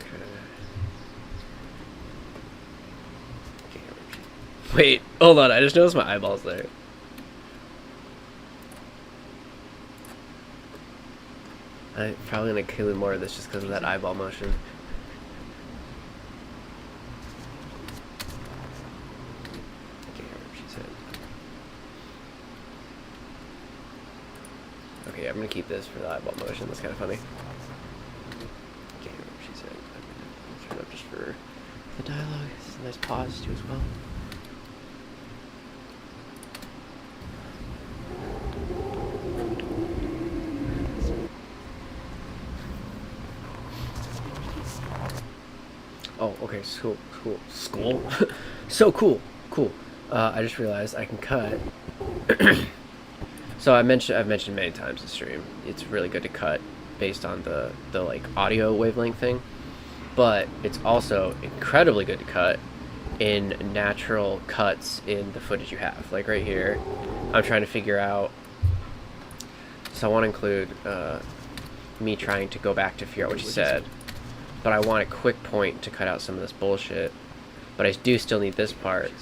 A: Okay. I can't remember. Wait, hold on. I just noticed my eyeballs there. I'm probably gonna kill more of this just because of that eyeball motion. keep this for the eyeball motion. That's kind of funny.
B: Can't remember what she said. I'm gonna turn it up just for the dialogue. It's a nice pause too as well.
A: Oh, okay, school. So cool. I just realized I can cut. So I've mentioned many times in stream, it's really good to cut based on the like audio wavelength thing, but it's also incredibly good to cut in natural cuts in the footage you have. Like right here, I'm trying to figure out. So I want to include me trying to go back to figure out what she said. But I want a quick point to cut out some of this bullshit. But I do still need this part,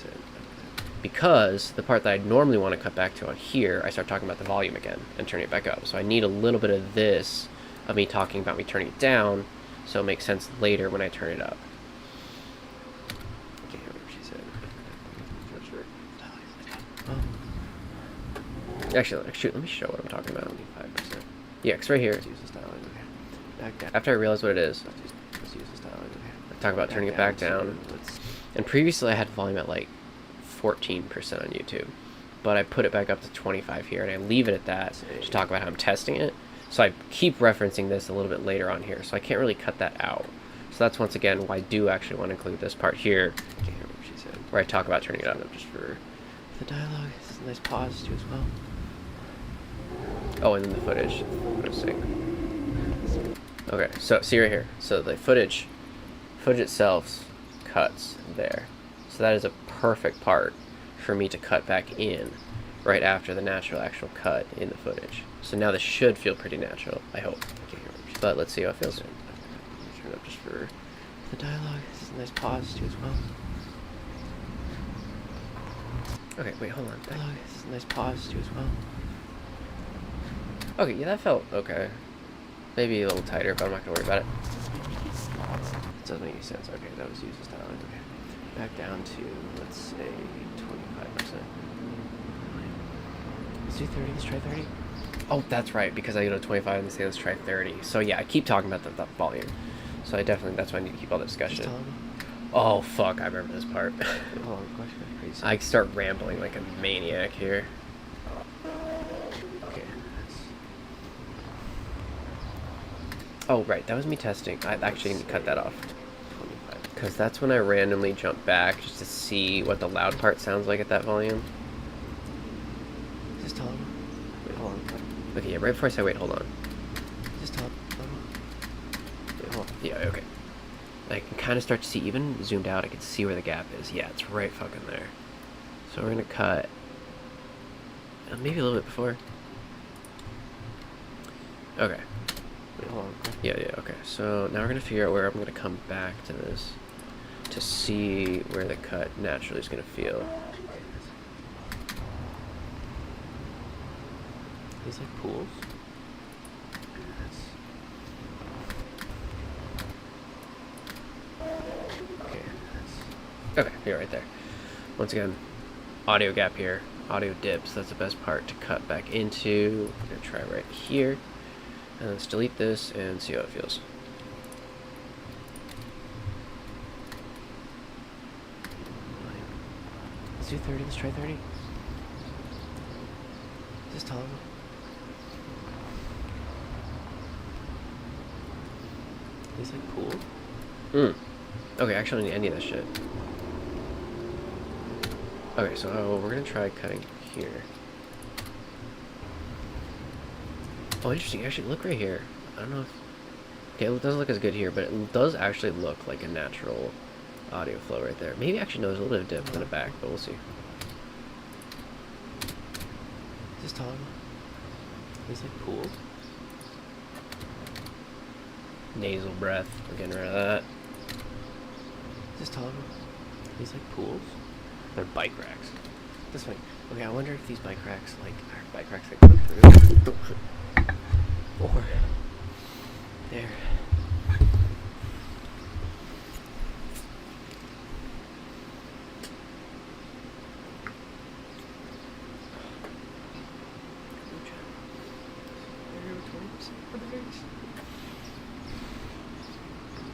A: because the part that I normally want to cut back to on here, I start talking about the volume again and turning it back up. So I need a little bit of this, of me talking about me turning it down, so it makes sense later when I turn it up.
B: I can't remember what she said.
A: Actually, let me show what I'm talking about.
B: 25%.
A: Yeah, because right here,
B: Let's use this dialogue. Okay. Back down.
A: after I realize what it is,
B: Let's use this dialogue. Okay.
A: I talk about turning it back down. And previously I had volume at like 14% on YouTube, but I put it back up to 25 here, and I leave it at that to talk about how I'm testing it. So I keep referencing this a little bit later on here, so I can't really cut that out. So that's once again why I do actually want to include this part here,
B: I can't remember what she said.
A: where I talk about turning it up.
B: Just for the dialogue. It's a nice pause too as well.
A: Oh, and then the footage. I'm gonna sing. Okay, so see right here. So the footage itself cuts there. So that is a perfect part for me to cut back in right after the natural actual cut in the footage. So now this should feel pretty natural, I hope. But let's see how it feels.
B: Turn it up just for the dialogue. It's a nice pause too as well.
A: Okay, wait, hold on.
B: Dialogue. It's a nice pause too as well.
A: Okay, yeah, that felt okay. Maybe a little tighter, but I'm not gonna worry about it.
B: It doesn't make any sense. Okay, that was used as dialogue. Okay. Back down to, let's say, 25%. Let's do 30. Let's try 30.
A: Oh, that's right, because I go to 25 and they say let's try 30. So yeah, I keep talking about the volume. So I definitely, that's why I need to keep all the discussion. Oh, fuck, I remember this part.
B: Oh, question. Crazy.
A: I start rambling like a maniac here.
B: Okay.
A: Oh, right, that was me testing. I actually need to cut that off.
B: 25.
A: Because that's when I randomly jump back just to see what the loud part sounds like at that volume.
B: Just tell him. Wait, hold on.
A: Okay, yeah, right before I say wait, hold on.
B: Just tell him. Wait, hold on.
A: Yeah, okay. I can kind of start to see, even zoomed out, I can see where the gap is. Yeah, it's right fucking there. So we're going to cut maybe a little bit before. Okay.
B: Wait, hold on.
A: Yeah, okay. So now we're going to figure out where I'm going to come back to this to see where the cut naturally is going to feel.
B: These like pools.
A: Okay, yeah, right there. Once again, audio gap here, audio dips. That's the best part to cut back into. We're gonna try right here, and let's delete this and see how it feels.
B: Let's do 30. Let's try 30. Just tell him. These like pools.
A: Okay, actually, I don't need any of that shit. Okay, so we're gonna try cutting here. Oh, interesting. Actually, look right here. I don't know if... Okay, it doesn't look as good here, but it does actually look like a natural audio flow right there. Maybe actually, no, there's a little bit of dip in the back, but we'll see.
B: Just tell him. These like pools.
A: Nasal breath. We're getting rid of that.
B: Just tell him. These like pools.
A: They're bike racks.
B: This way. Okay, I wonder if these bike racks like are bike racks that go through. Or there.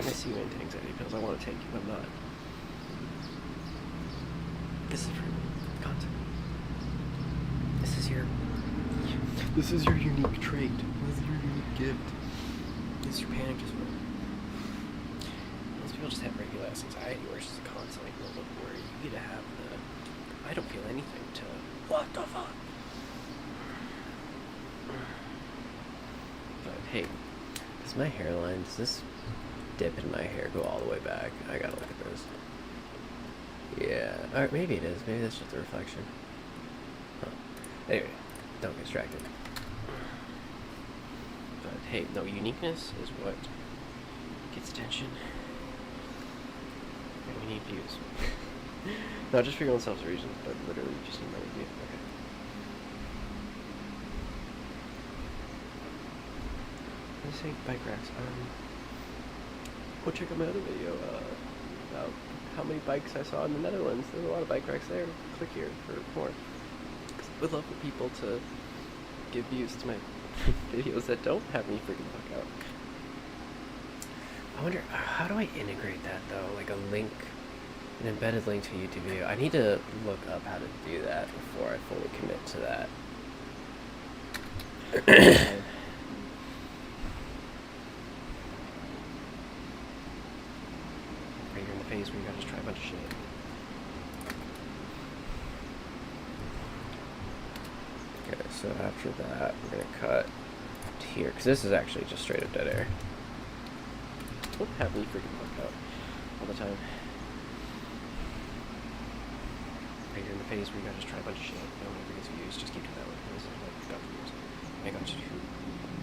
B: I see you into anxiety pills. I want to take you, but I'm not. This is for content. This is your unique trait. This is your unique gift. This is your panic disorder. Most people just have regular anxiety, where it's just a constant like level where you get to have the I don't feel anything to what the fuck.
A: But hey, does my hairline, does this dip in my hair go all the way back? I gotta look at this. Yeah, or maybe it is. Maybe that's just a reflection. Huh. Anyway, don't get distracted.
B: But hey, no, uniqueness is what gets attention. And we need views. Not just for your own selfish reasons, but literally just in my view. Okay. Let's say bike racks. Go check out my other video about how many bikes I saw in the Netherlands. There's a lot of bike racks there. Click here for more. Would love for people to give views to my videos that don't have me freaking the fuck out.
A: I wonder, how do I integrate that though? Like a link, an embedded link to a YouTube video. I need to look up how to do that before I fully commit to that.
B: Right here in the phase where you gotta just try a bunch of shit.
A: Okay, so after that, we're gonna cut to here, because this is actually just straight up dead air.
B: Don't have me freaking fuck out all the time. Right here in the phase where you gotta just try a bunch of shit. No one ever gets views, just keep doing that one. This is like got views. I got you to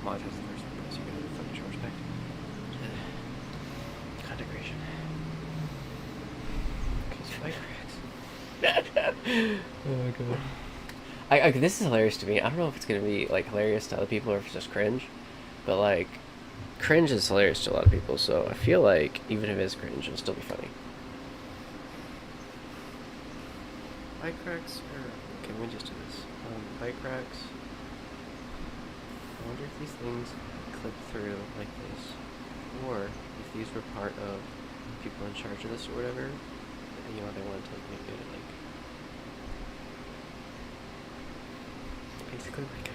B: monetize the first one, so you gotta fucking show respect. Content creation. Okay, so bike racks.
A: Oh my god. This is hilarious to me. I don't know if it's gonna be like hilarious to other people or if it's just cringe, but like cringe is hilarious to a lot of people. So I feel like even if it is cringe, it'll still be funny.
B: Bike racks are okay. Let me just do this. Bike racks. I wonder if these things clip through like this, or if these were part of people in charge of this or whatever. You know, they wanted to make it like basically like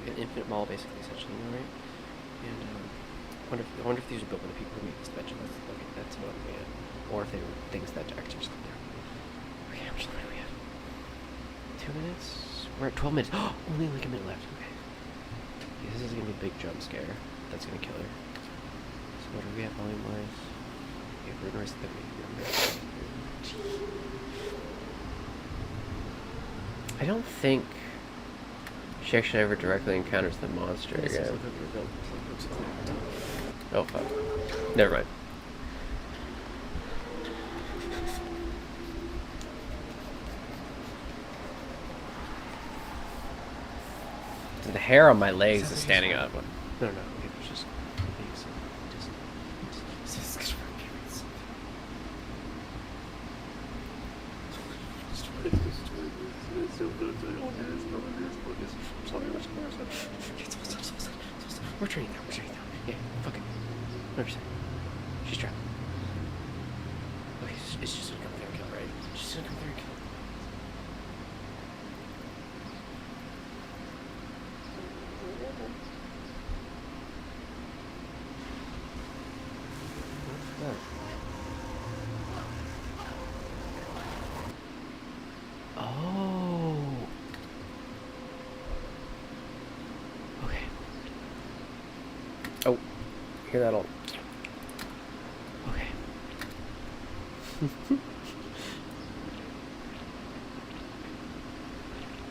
B: an infinite mall, basically, essentially, you know, right? And I wonder if these are built by the people who made this dimension. That's what I'm looking at, or if they were things that actually just come down. Okay, how much time do we have? 2 minutes. We're at 12 minutes. Only like a minute left. Okay. Yeah, this is gonna be a big jump scare. That's gonna kill her. So what do we have volume wise? Okay, we're gonna the
A: I don't think she actually ever directly encounters the monster again. Oh fuck. Never mind. The hair on my legs is standing up.
B: No, okay, it's just we're turning down. Yeah, fuck it. 100%. She's trapped. Okay, it's just gonna come there and kill, right? She's gonna come there and kill. Oh. Okay.
A: Oh, hear that all?
B: Okay.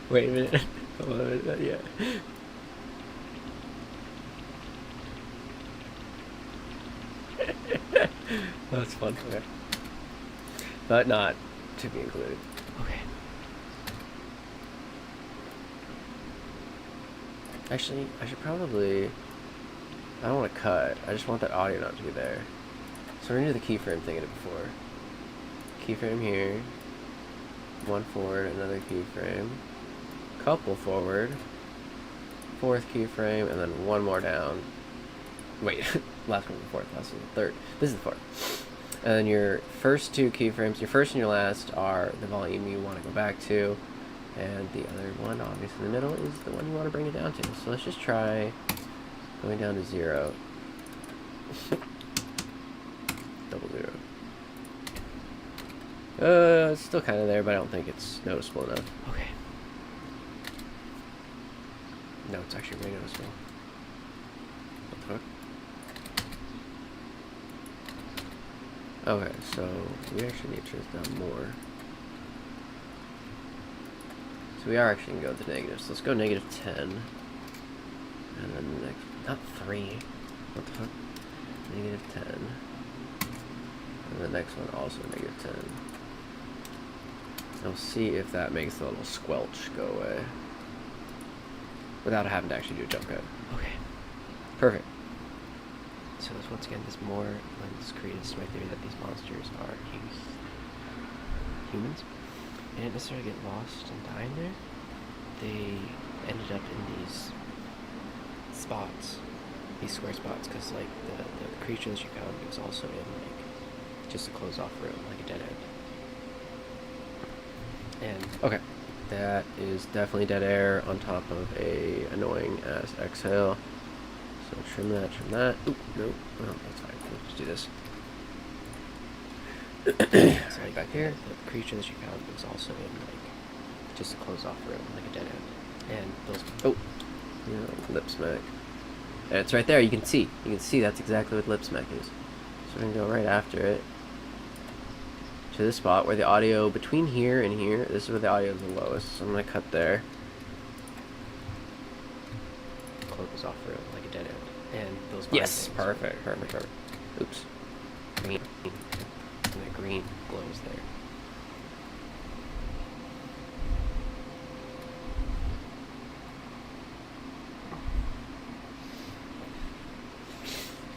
A: Wait a minute. Hold on a minute. Not yet. That's fun. Okay. But not to be included.
B: Okay.
A: Actually, I should probably... I don't want to cut. I just want that audio not to be there. So we're going to do the keyframe thing I did before. Keyframe here. One forward, another keyframe. Couple forward. fourth keyframe, and then one more down. Wait, last one was the fourth, last one was the third. This is the fourth. And then your first two keyframes, your first and your last, are the volume you want to go back to, and the other one, obviously in the middle, is the one you want to bring it down to. So let's just try going down to 0. Double 0. It's still kind of there, but I don't think it's noticeable enough.
B: Okay.
A: No, it's actually really noticeable. What the fuck? Okay, so we actually need to turn this down more. So we are actually going to go with the negatives. So let's go -10. And then the next, not 3. What the fuck? -10. And the next one also -10. I'll see if that makes the little squelch go away. Without having to actually do a jump cut.
B: Okay.
A: Perfect.
B: So this, once again, this more lends credence to my theory that these monsters are humans. They didn't necessarily get lost and die in there. They ended up in these spots, these square spots, because like the creature that you found was also in like just a closed off room, like a dead end. And
A: Okay. That is definitely dead air on top of a annoying ass exhale. So trim that, trim that. Oop, nope. Oh, that's fine. Let's just do this.
B: so like
A: back here.
B: the creature that you found was also in like just a closed off room, like a dead end. And those
A: Lip smack. And it's right there. You can see. You can see that's exactly what lip smack is. So we're gonna go right after it to this spot where the audio between here and here. This is where the audio is the lowest. So I'm gonna cut there.
B: closed off room, like a dead end. And those
A: Yes.
B: vine things
A: Perfect. Perfect. Oops. Green.
B: and the green glows there.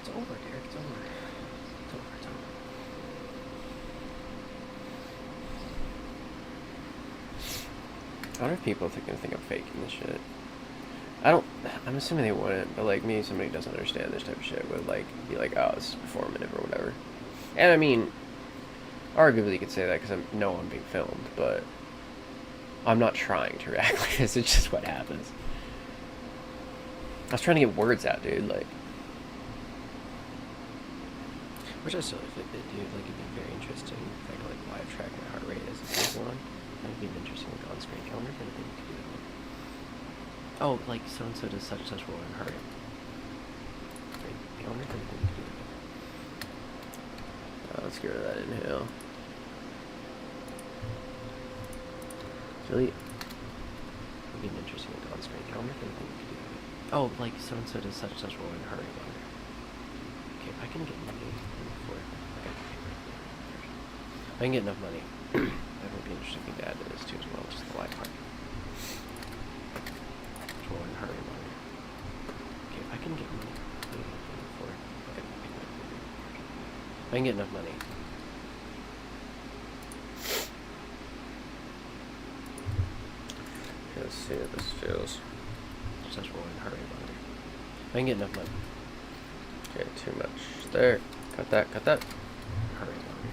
B: It's over, Derek. It's over. It's over. It's over.
A: I wonder if people are gonna think I'm faking this shit. I'm assuming they wouldn't, but like me, somebody who doesn't understand this type of shit would like be like, oh, this is performative or whatever. And I mean, arguably you could say that because I know I'm being filmed, but I'm not trying to react like this. It's just what happens. I was trying to get words out, dude. Like,
B: Which I still think that, dude, like, it'd be very interesting if I could, like, live track my heart rate as a simple one. That would be an interesting, like, on-screen calendar kind of thing you could do. Oh, like, so-and-so does such role in heart rate. Calendar kind of thing you could do.
A: let's get rid of that inhale. Really?
B: Would be an interesting, like, on-screen calendar kind of thing you could do. Oh, like, so-and-so does such role in heart rate. Okay, if I can get money for it, if I can get enough money, that would be an interesting thing to add to this too as well, just the live part. Control and hurry money. Okay, if I can get money for it, if I can get enough money.
A: Let's see what this feels.
B: Just roll and hurry money. If I can get enough money.
A: Okay, too much there. Cut that, cut that.
B: Hurry money.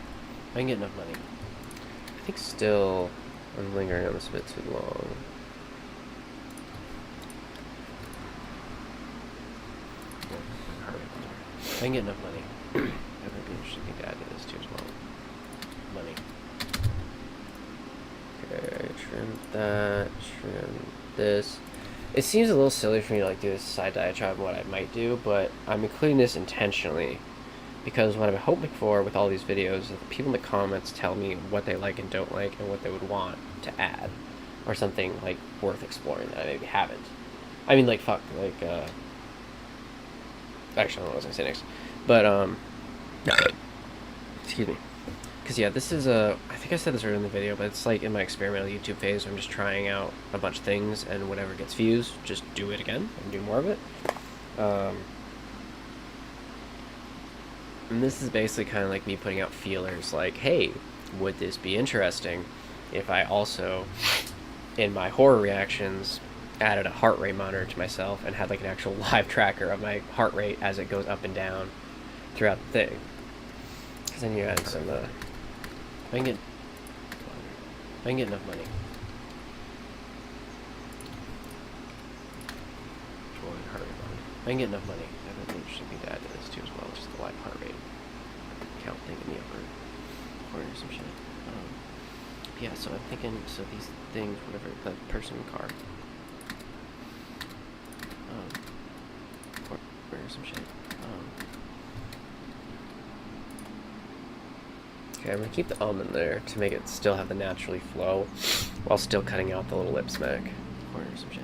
B: If I can get enough money.
A: I think still I'm lingering on this a bit too long.
B: If I can get enough money, that would be an interesting thing to add to this too as well. Money.
A: Okay, trim that, trim this. It seems a little silly for me to like do this side diatribe of what I might do, but I'm including this intentionally because what I'm hoping for with all these videos is that the people in the comments tell me what they like and don't like and what they would want to add or something like worth exploring that I maybe haven't. I mean, like, fuck, like, actually, I don't know what I was gonna say next, but, excuse me. Because, yeah, this is I think I said this earlier in the video, but it's like in my experimental YouTube phase where I'm just trying out a bunch of things, and whatever gets views, just do it again and do more of it. And this is basically kind of like me putting out feelers like, hey, would this be interesting if I also, in my horror reactions, added a heart rate monitor to myself and had like an actual live tracker of my heart rate as it goes up and down throughout the thing. Because then you add some,
B: if I can get enough money. Heart rate monitor. If I can get enough money, that would be an interesting thing to add to this too as well, just the live heart rate count thing in the upper corner or some shit. Yeah, so I'm thinking, so these things, whatever, the person in car, or some shit.
A: Okay, I'm gonna keep the in there to make it still have the naturally flow, while still cutting out the little lip smack.
B: Corner or some shit.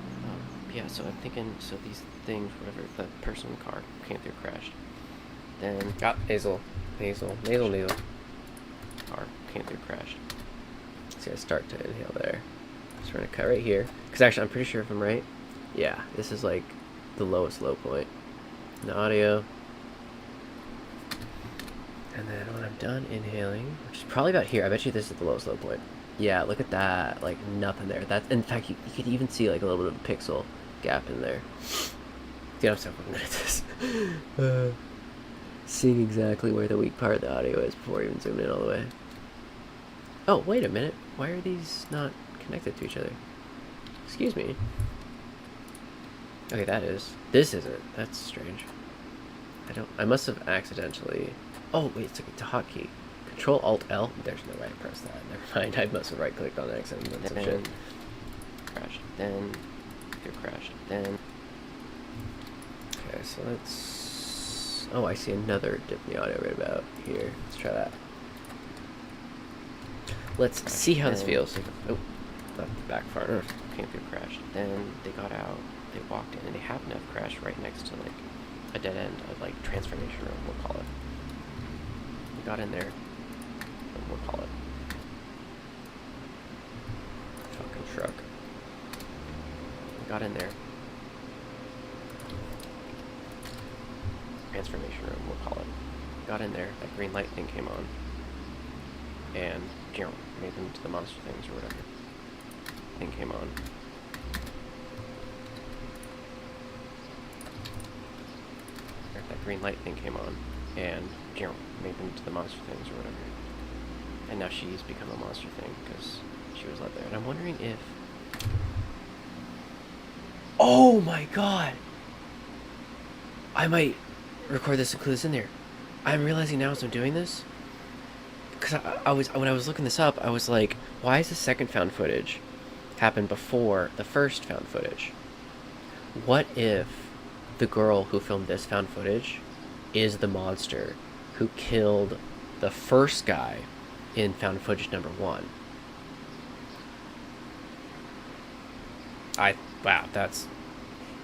B: Yeah, so I'm thinking, so these things, whatever, the person in the car came through, crashed. Then
A: Nasal.
B: car came through, crashed.
A: See, I start to inhale there. So we're gonna cut right here. Because actually, I'm pretty sure if I'm right, yeah, this is like the lowest low point in the audio. And then when I'm done inhaling, which is probably about here, I bet you this is the lowest low point. Yeah, look at that, like nothing there. That's, in fact, you could even see like a little bit of a pixel gap in there. Dude, I'm so fucking good at this. Seeing exactly where the weak part of the audio is before even zooming in all the way. Oh, wait a minute. Why are these not connected to each other? Excuse me. Okay, that is. This isn't. That's strange. I must have accidentally... Oh, wait, it's a hotkey. Control-Alt-L? There's no way I pressed that. Never mind, I must have right-clicked on accident and done some shit.
B: Crashed. Then... Here, crashed. Then...
A: Okay, so let's... Oh, I see another dip in the audio right about here. Let's try that. Let's see how this feels. Oh, not back far enough.
B: Came through, crashed. Then they got out, they walked in, and they happened to have crashed right next to, like, a dead end of, like, transformation room, we'll call it. We got in there, and we'll call it.
A: Fucking truck.
B: We got in there. Transformation room, we'll call it. Got in there, that green light thing came on. And, you know, made them into the monster things or whatever. Thing came on. That green light thing came on. And, you know, made them into the monster things or whatever. And now she's become a monster thing because she was led there. And I'm wondering if...
A: Oh my god! I might record this and include this in there. I'm realizing now as I'm doing this, because when I was looking this up, I was like, why is the second found footage happen before the first found footage? What if the girl who filmed this found footage is the monster who killed the first guy in found footage number 1? Wow, that's...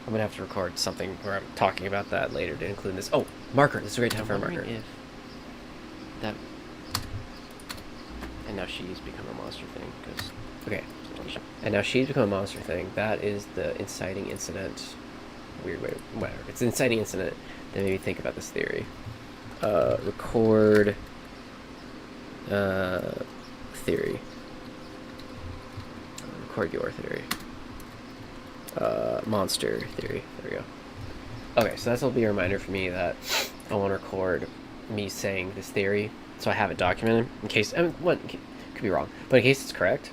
A: I'm gonna have to record something where I'm talking about that later to include in this. Oh, marker. This is a great time for a marker.
B: If that... And now she's become a monster thing, because...
A: Okay. And now she's become a monster thing. That is the inciting incident. Weird way, whatever. It's an inciting incident that made me think about this theory. Record... theory. Record your theory. Monster theory. There we go. Okay, so that'll be a reminder for me that I want to record me saying this theory, so I have it documented in case. I mean, what could be wrong, but in case it's correct,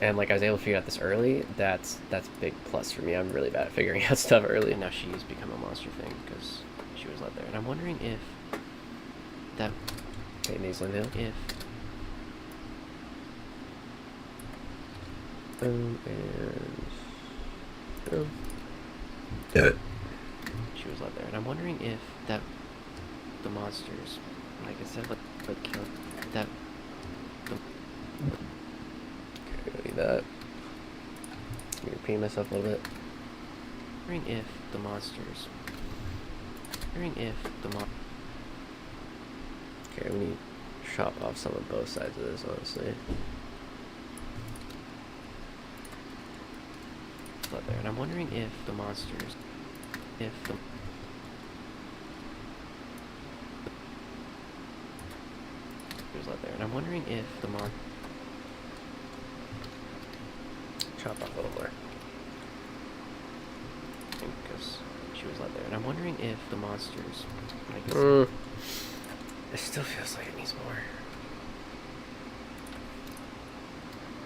A: and like I was able to figure out this early, that's a big plus for me. I'm really bad at figuring out stuff early.
B: And now she's become a monster thing because she was led there. And I'm wondering if that.
A: Okay, nasal inhale.
B: If.
A: And.
B: She was led there, and I'm wondering if that the monsters, like I said, like killed that.
A: Okay, need that. Let me repeat myself a little bit.
B: Wondering if the monsters. Wondering if the
A: Okay, we need to chop off some of both sides of this, honestly.
B: led there, and I'm wondering if the monsters, if the led there, and I'm wondering if the
A: chop off a little more.
B: interesting because she was led there. And I'm wondering if the monsters, like,
A: It still feels like it needs more.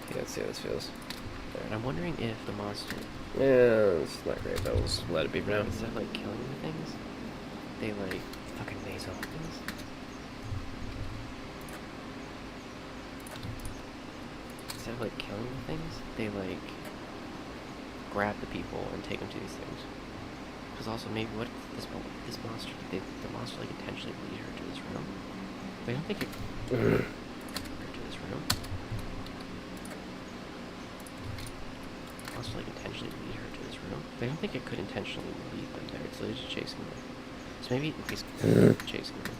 A: Okay, let's see how this feels.
B: there. And I'm wondering if the monster,
A: Yeah, it's not great, but we'll just let it be for now.
B: instead of like killing the things, they like
A: Fucking nasal.
B: instead of like killing the things, they like grab the people and take them to these things. Because also maybe what if this monster, the monster like intentionally lead her to this room. But I don't think it her to this room. The monster like intentionally lead her to this room. But I don't think it could intentionally lead them there. It's literally just chasing them. So maybe he's chasing them.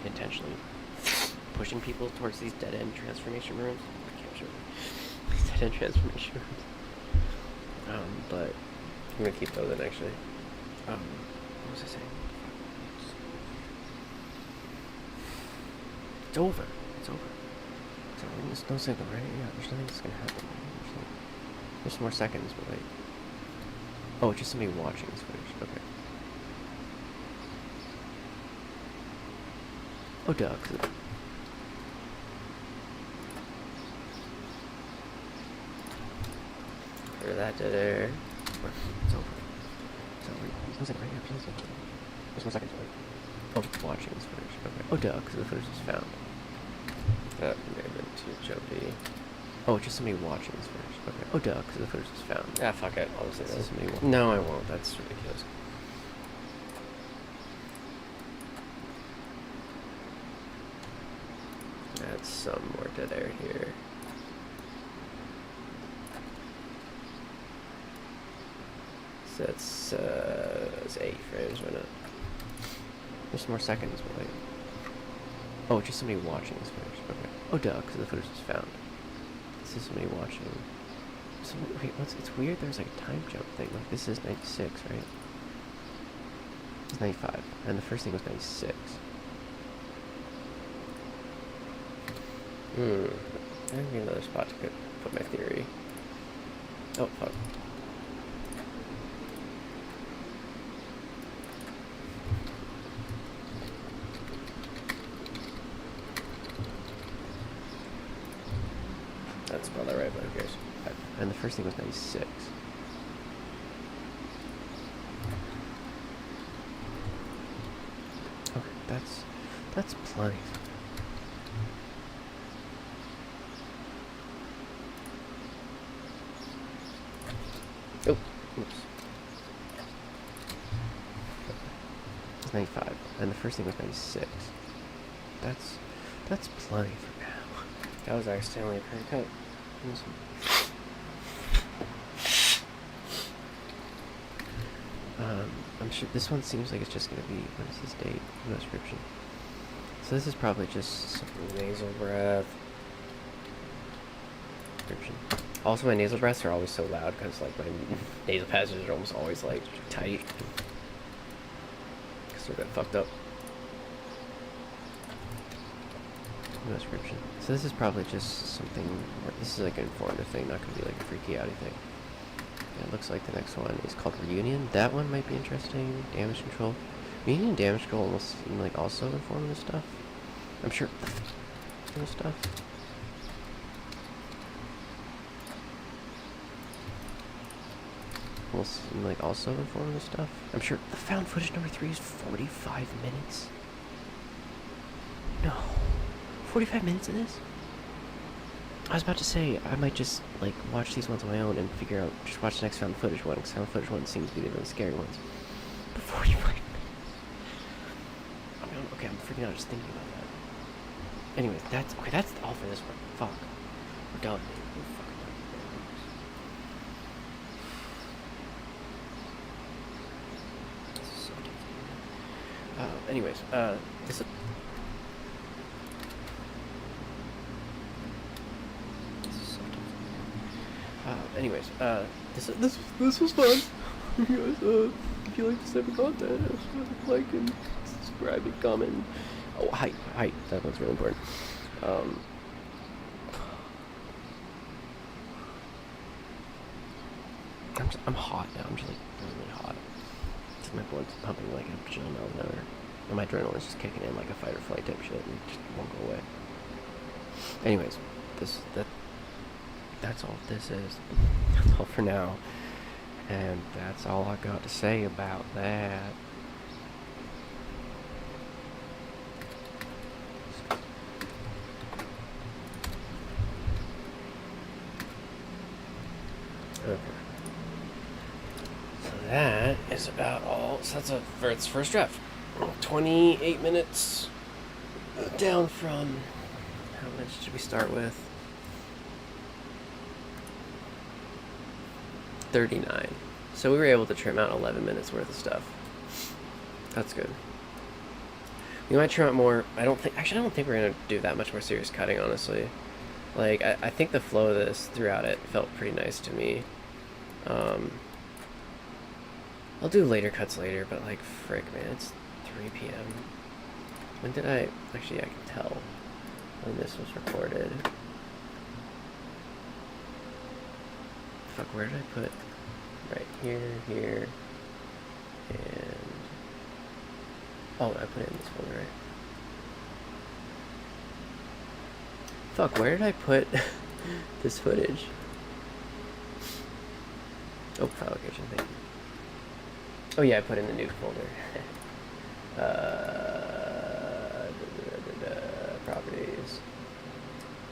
B: Intentionally pushing people towards these dead-end transformation rooms. I can't show these dead-end transformation rooms. But
A: I'm gonna keep those in actually.
B: what was I saying? It's over. It's over.
A: So there's no signal, right? Yeah, there's nothing that's gonna happen. There's more seconds, but like, oh, it's just somebody watching this footage. Okay.
B: Oh, duh. 'Cause
A: Or that dead air.
B: it's over. It's over. There's no second right here. There's more seconds. Right?
A: Oh, watching this footage. Okay.
B: Oh, duh. Because the footage was found.
A: That may have been too jumpy.
B: Oh, it's just somebody watching this footage. Okay. Oh, duh. Because the footage was found.
A: Ah, fuck it. I'll just say
B: This
A: that.
B: is somebody
A: No, I won't. That's ridiculous. Add some more dead air here. So it's 8 frames, why not?
B: There's more seconds, but like. Oh, it's just somebody watching this footage. Okay. Oh, duh. Because the footage was found. This is somebody watching. Wait, it's weird. There's like a time jump thing. Like this is 96, right? It's 95, and the first thing was 96.
A: I need another spot to put my theory. Oh, fuck. That's spelled that right, but who cares?
B: And the first thing was 96. Okay, that's plenty.
A: Oh, oops.
B: It's 95, and the first thing was 96. That's plenty for now.
A: That was accidentally a pre-cut.
B: I'm sure this one seems like it's just gonna be, what is this date? No description. So this is probably just some
A: Nasal breath.
B: description.
A: Also, my nasal breaths are always so loud because like my nasal passages are almost always like tight because they're a bit fucked up.
B: No description. So this is probably just something, or this is like an informative thing, not gonna be like a freaky outy thing. And it looks like the next one is called Reunion. That one might be interesting. Damage control. Reunion and damage control almost seem like also informative stuff. I'm sure stuff. Almost seem like also informative stuff. I'm sure the found footage number 3 is 45 minutes. No. 45 minutes of this? I was about to say, I might just, like, watch these ones on my own and figure out, just watch the next found footage one, because found footage one seems to be the really scary ones. But 45 minutes. I mean, okay, I'm freaking out just thinking about that. Anyways, that's all for this one. Fuck. We're done, dude. We're fucking done. This is so difficult.
A: Anyways, this is. This was fun. You guys, if you like this type of content, like and where I be coming. Oh, height. That one's really important. I'm hot now. I'm just like really hot. My blood's pumping like a bajillion miles an hour. And my adrenaline's just kicking in like a fight or flight type shit and it just won't go away. Anyways, that's all this is. That's all for now. And that's all I got to say about that. Okay. So that is about all. So that's for its first draft. 28 minutes down from, how much should we start with? 39. So we were able to trim out 11 minutes worth of stuff. That's good. We might trim out more. I don't think we're going to do that much more serious cutting, honestly. Like, I think the flow of this throughout it felt pretty nice to me. I'll do later cuts later, but like, frick, man, it's 3 p.m. When did I... Actually, I can tell when this was recorded. Fuck, where did I put... Right here, and... Oh, I put it in this folder, right? Fuck, where did I put this footage? Oh, file location, thank you. Oh yeah, I put in the new folder. Properties.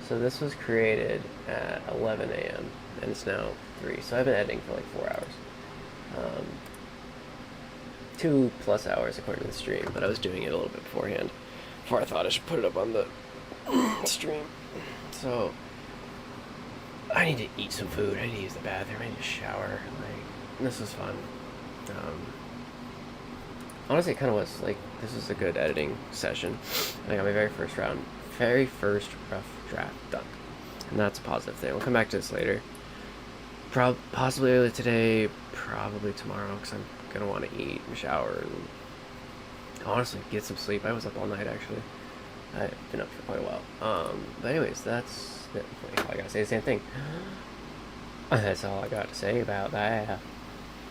A: So this was created at 11 a.m. and it's now 3. So I've been editing for like 4 hours. 2+ hours according to the stream, but I was doing it a little bit beforehand. Before I thought I should put it up on the stream. So I need to eat some food. I need to use the bathroom. I need to shower. Like, this was fun. Honestly, it kind of was like, this is a good editing session. I got my very first rough draft done, and that's a positive thing. We'll come back to this later. Possibly early today, probably tomorrow, because I'm gonna want to eat and shower and honestly get some sleep. I was up all night actually. I've been up for quite a while. But anyways, that's all I gotta say. The same thing. That's all I got to say about that.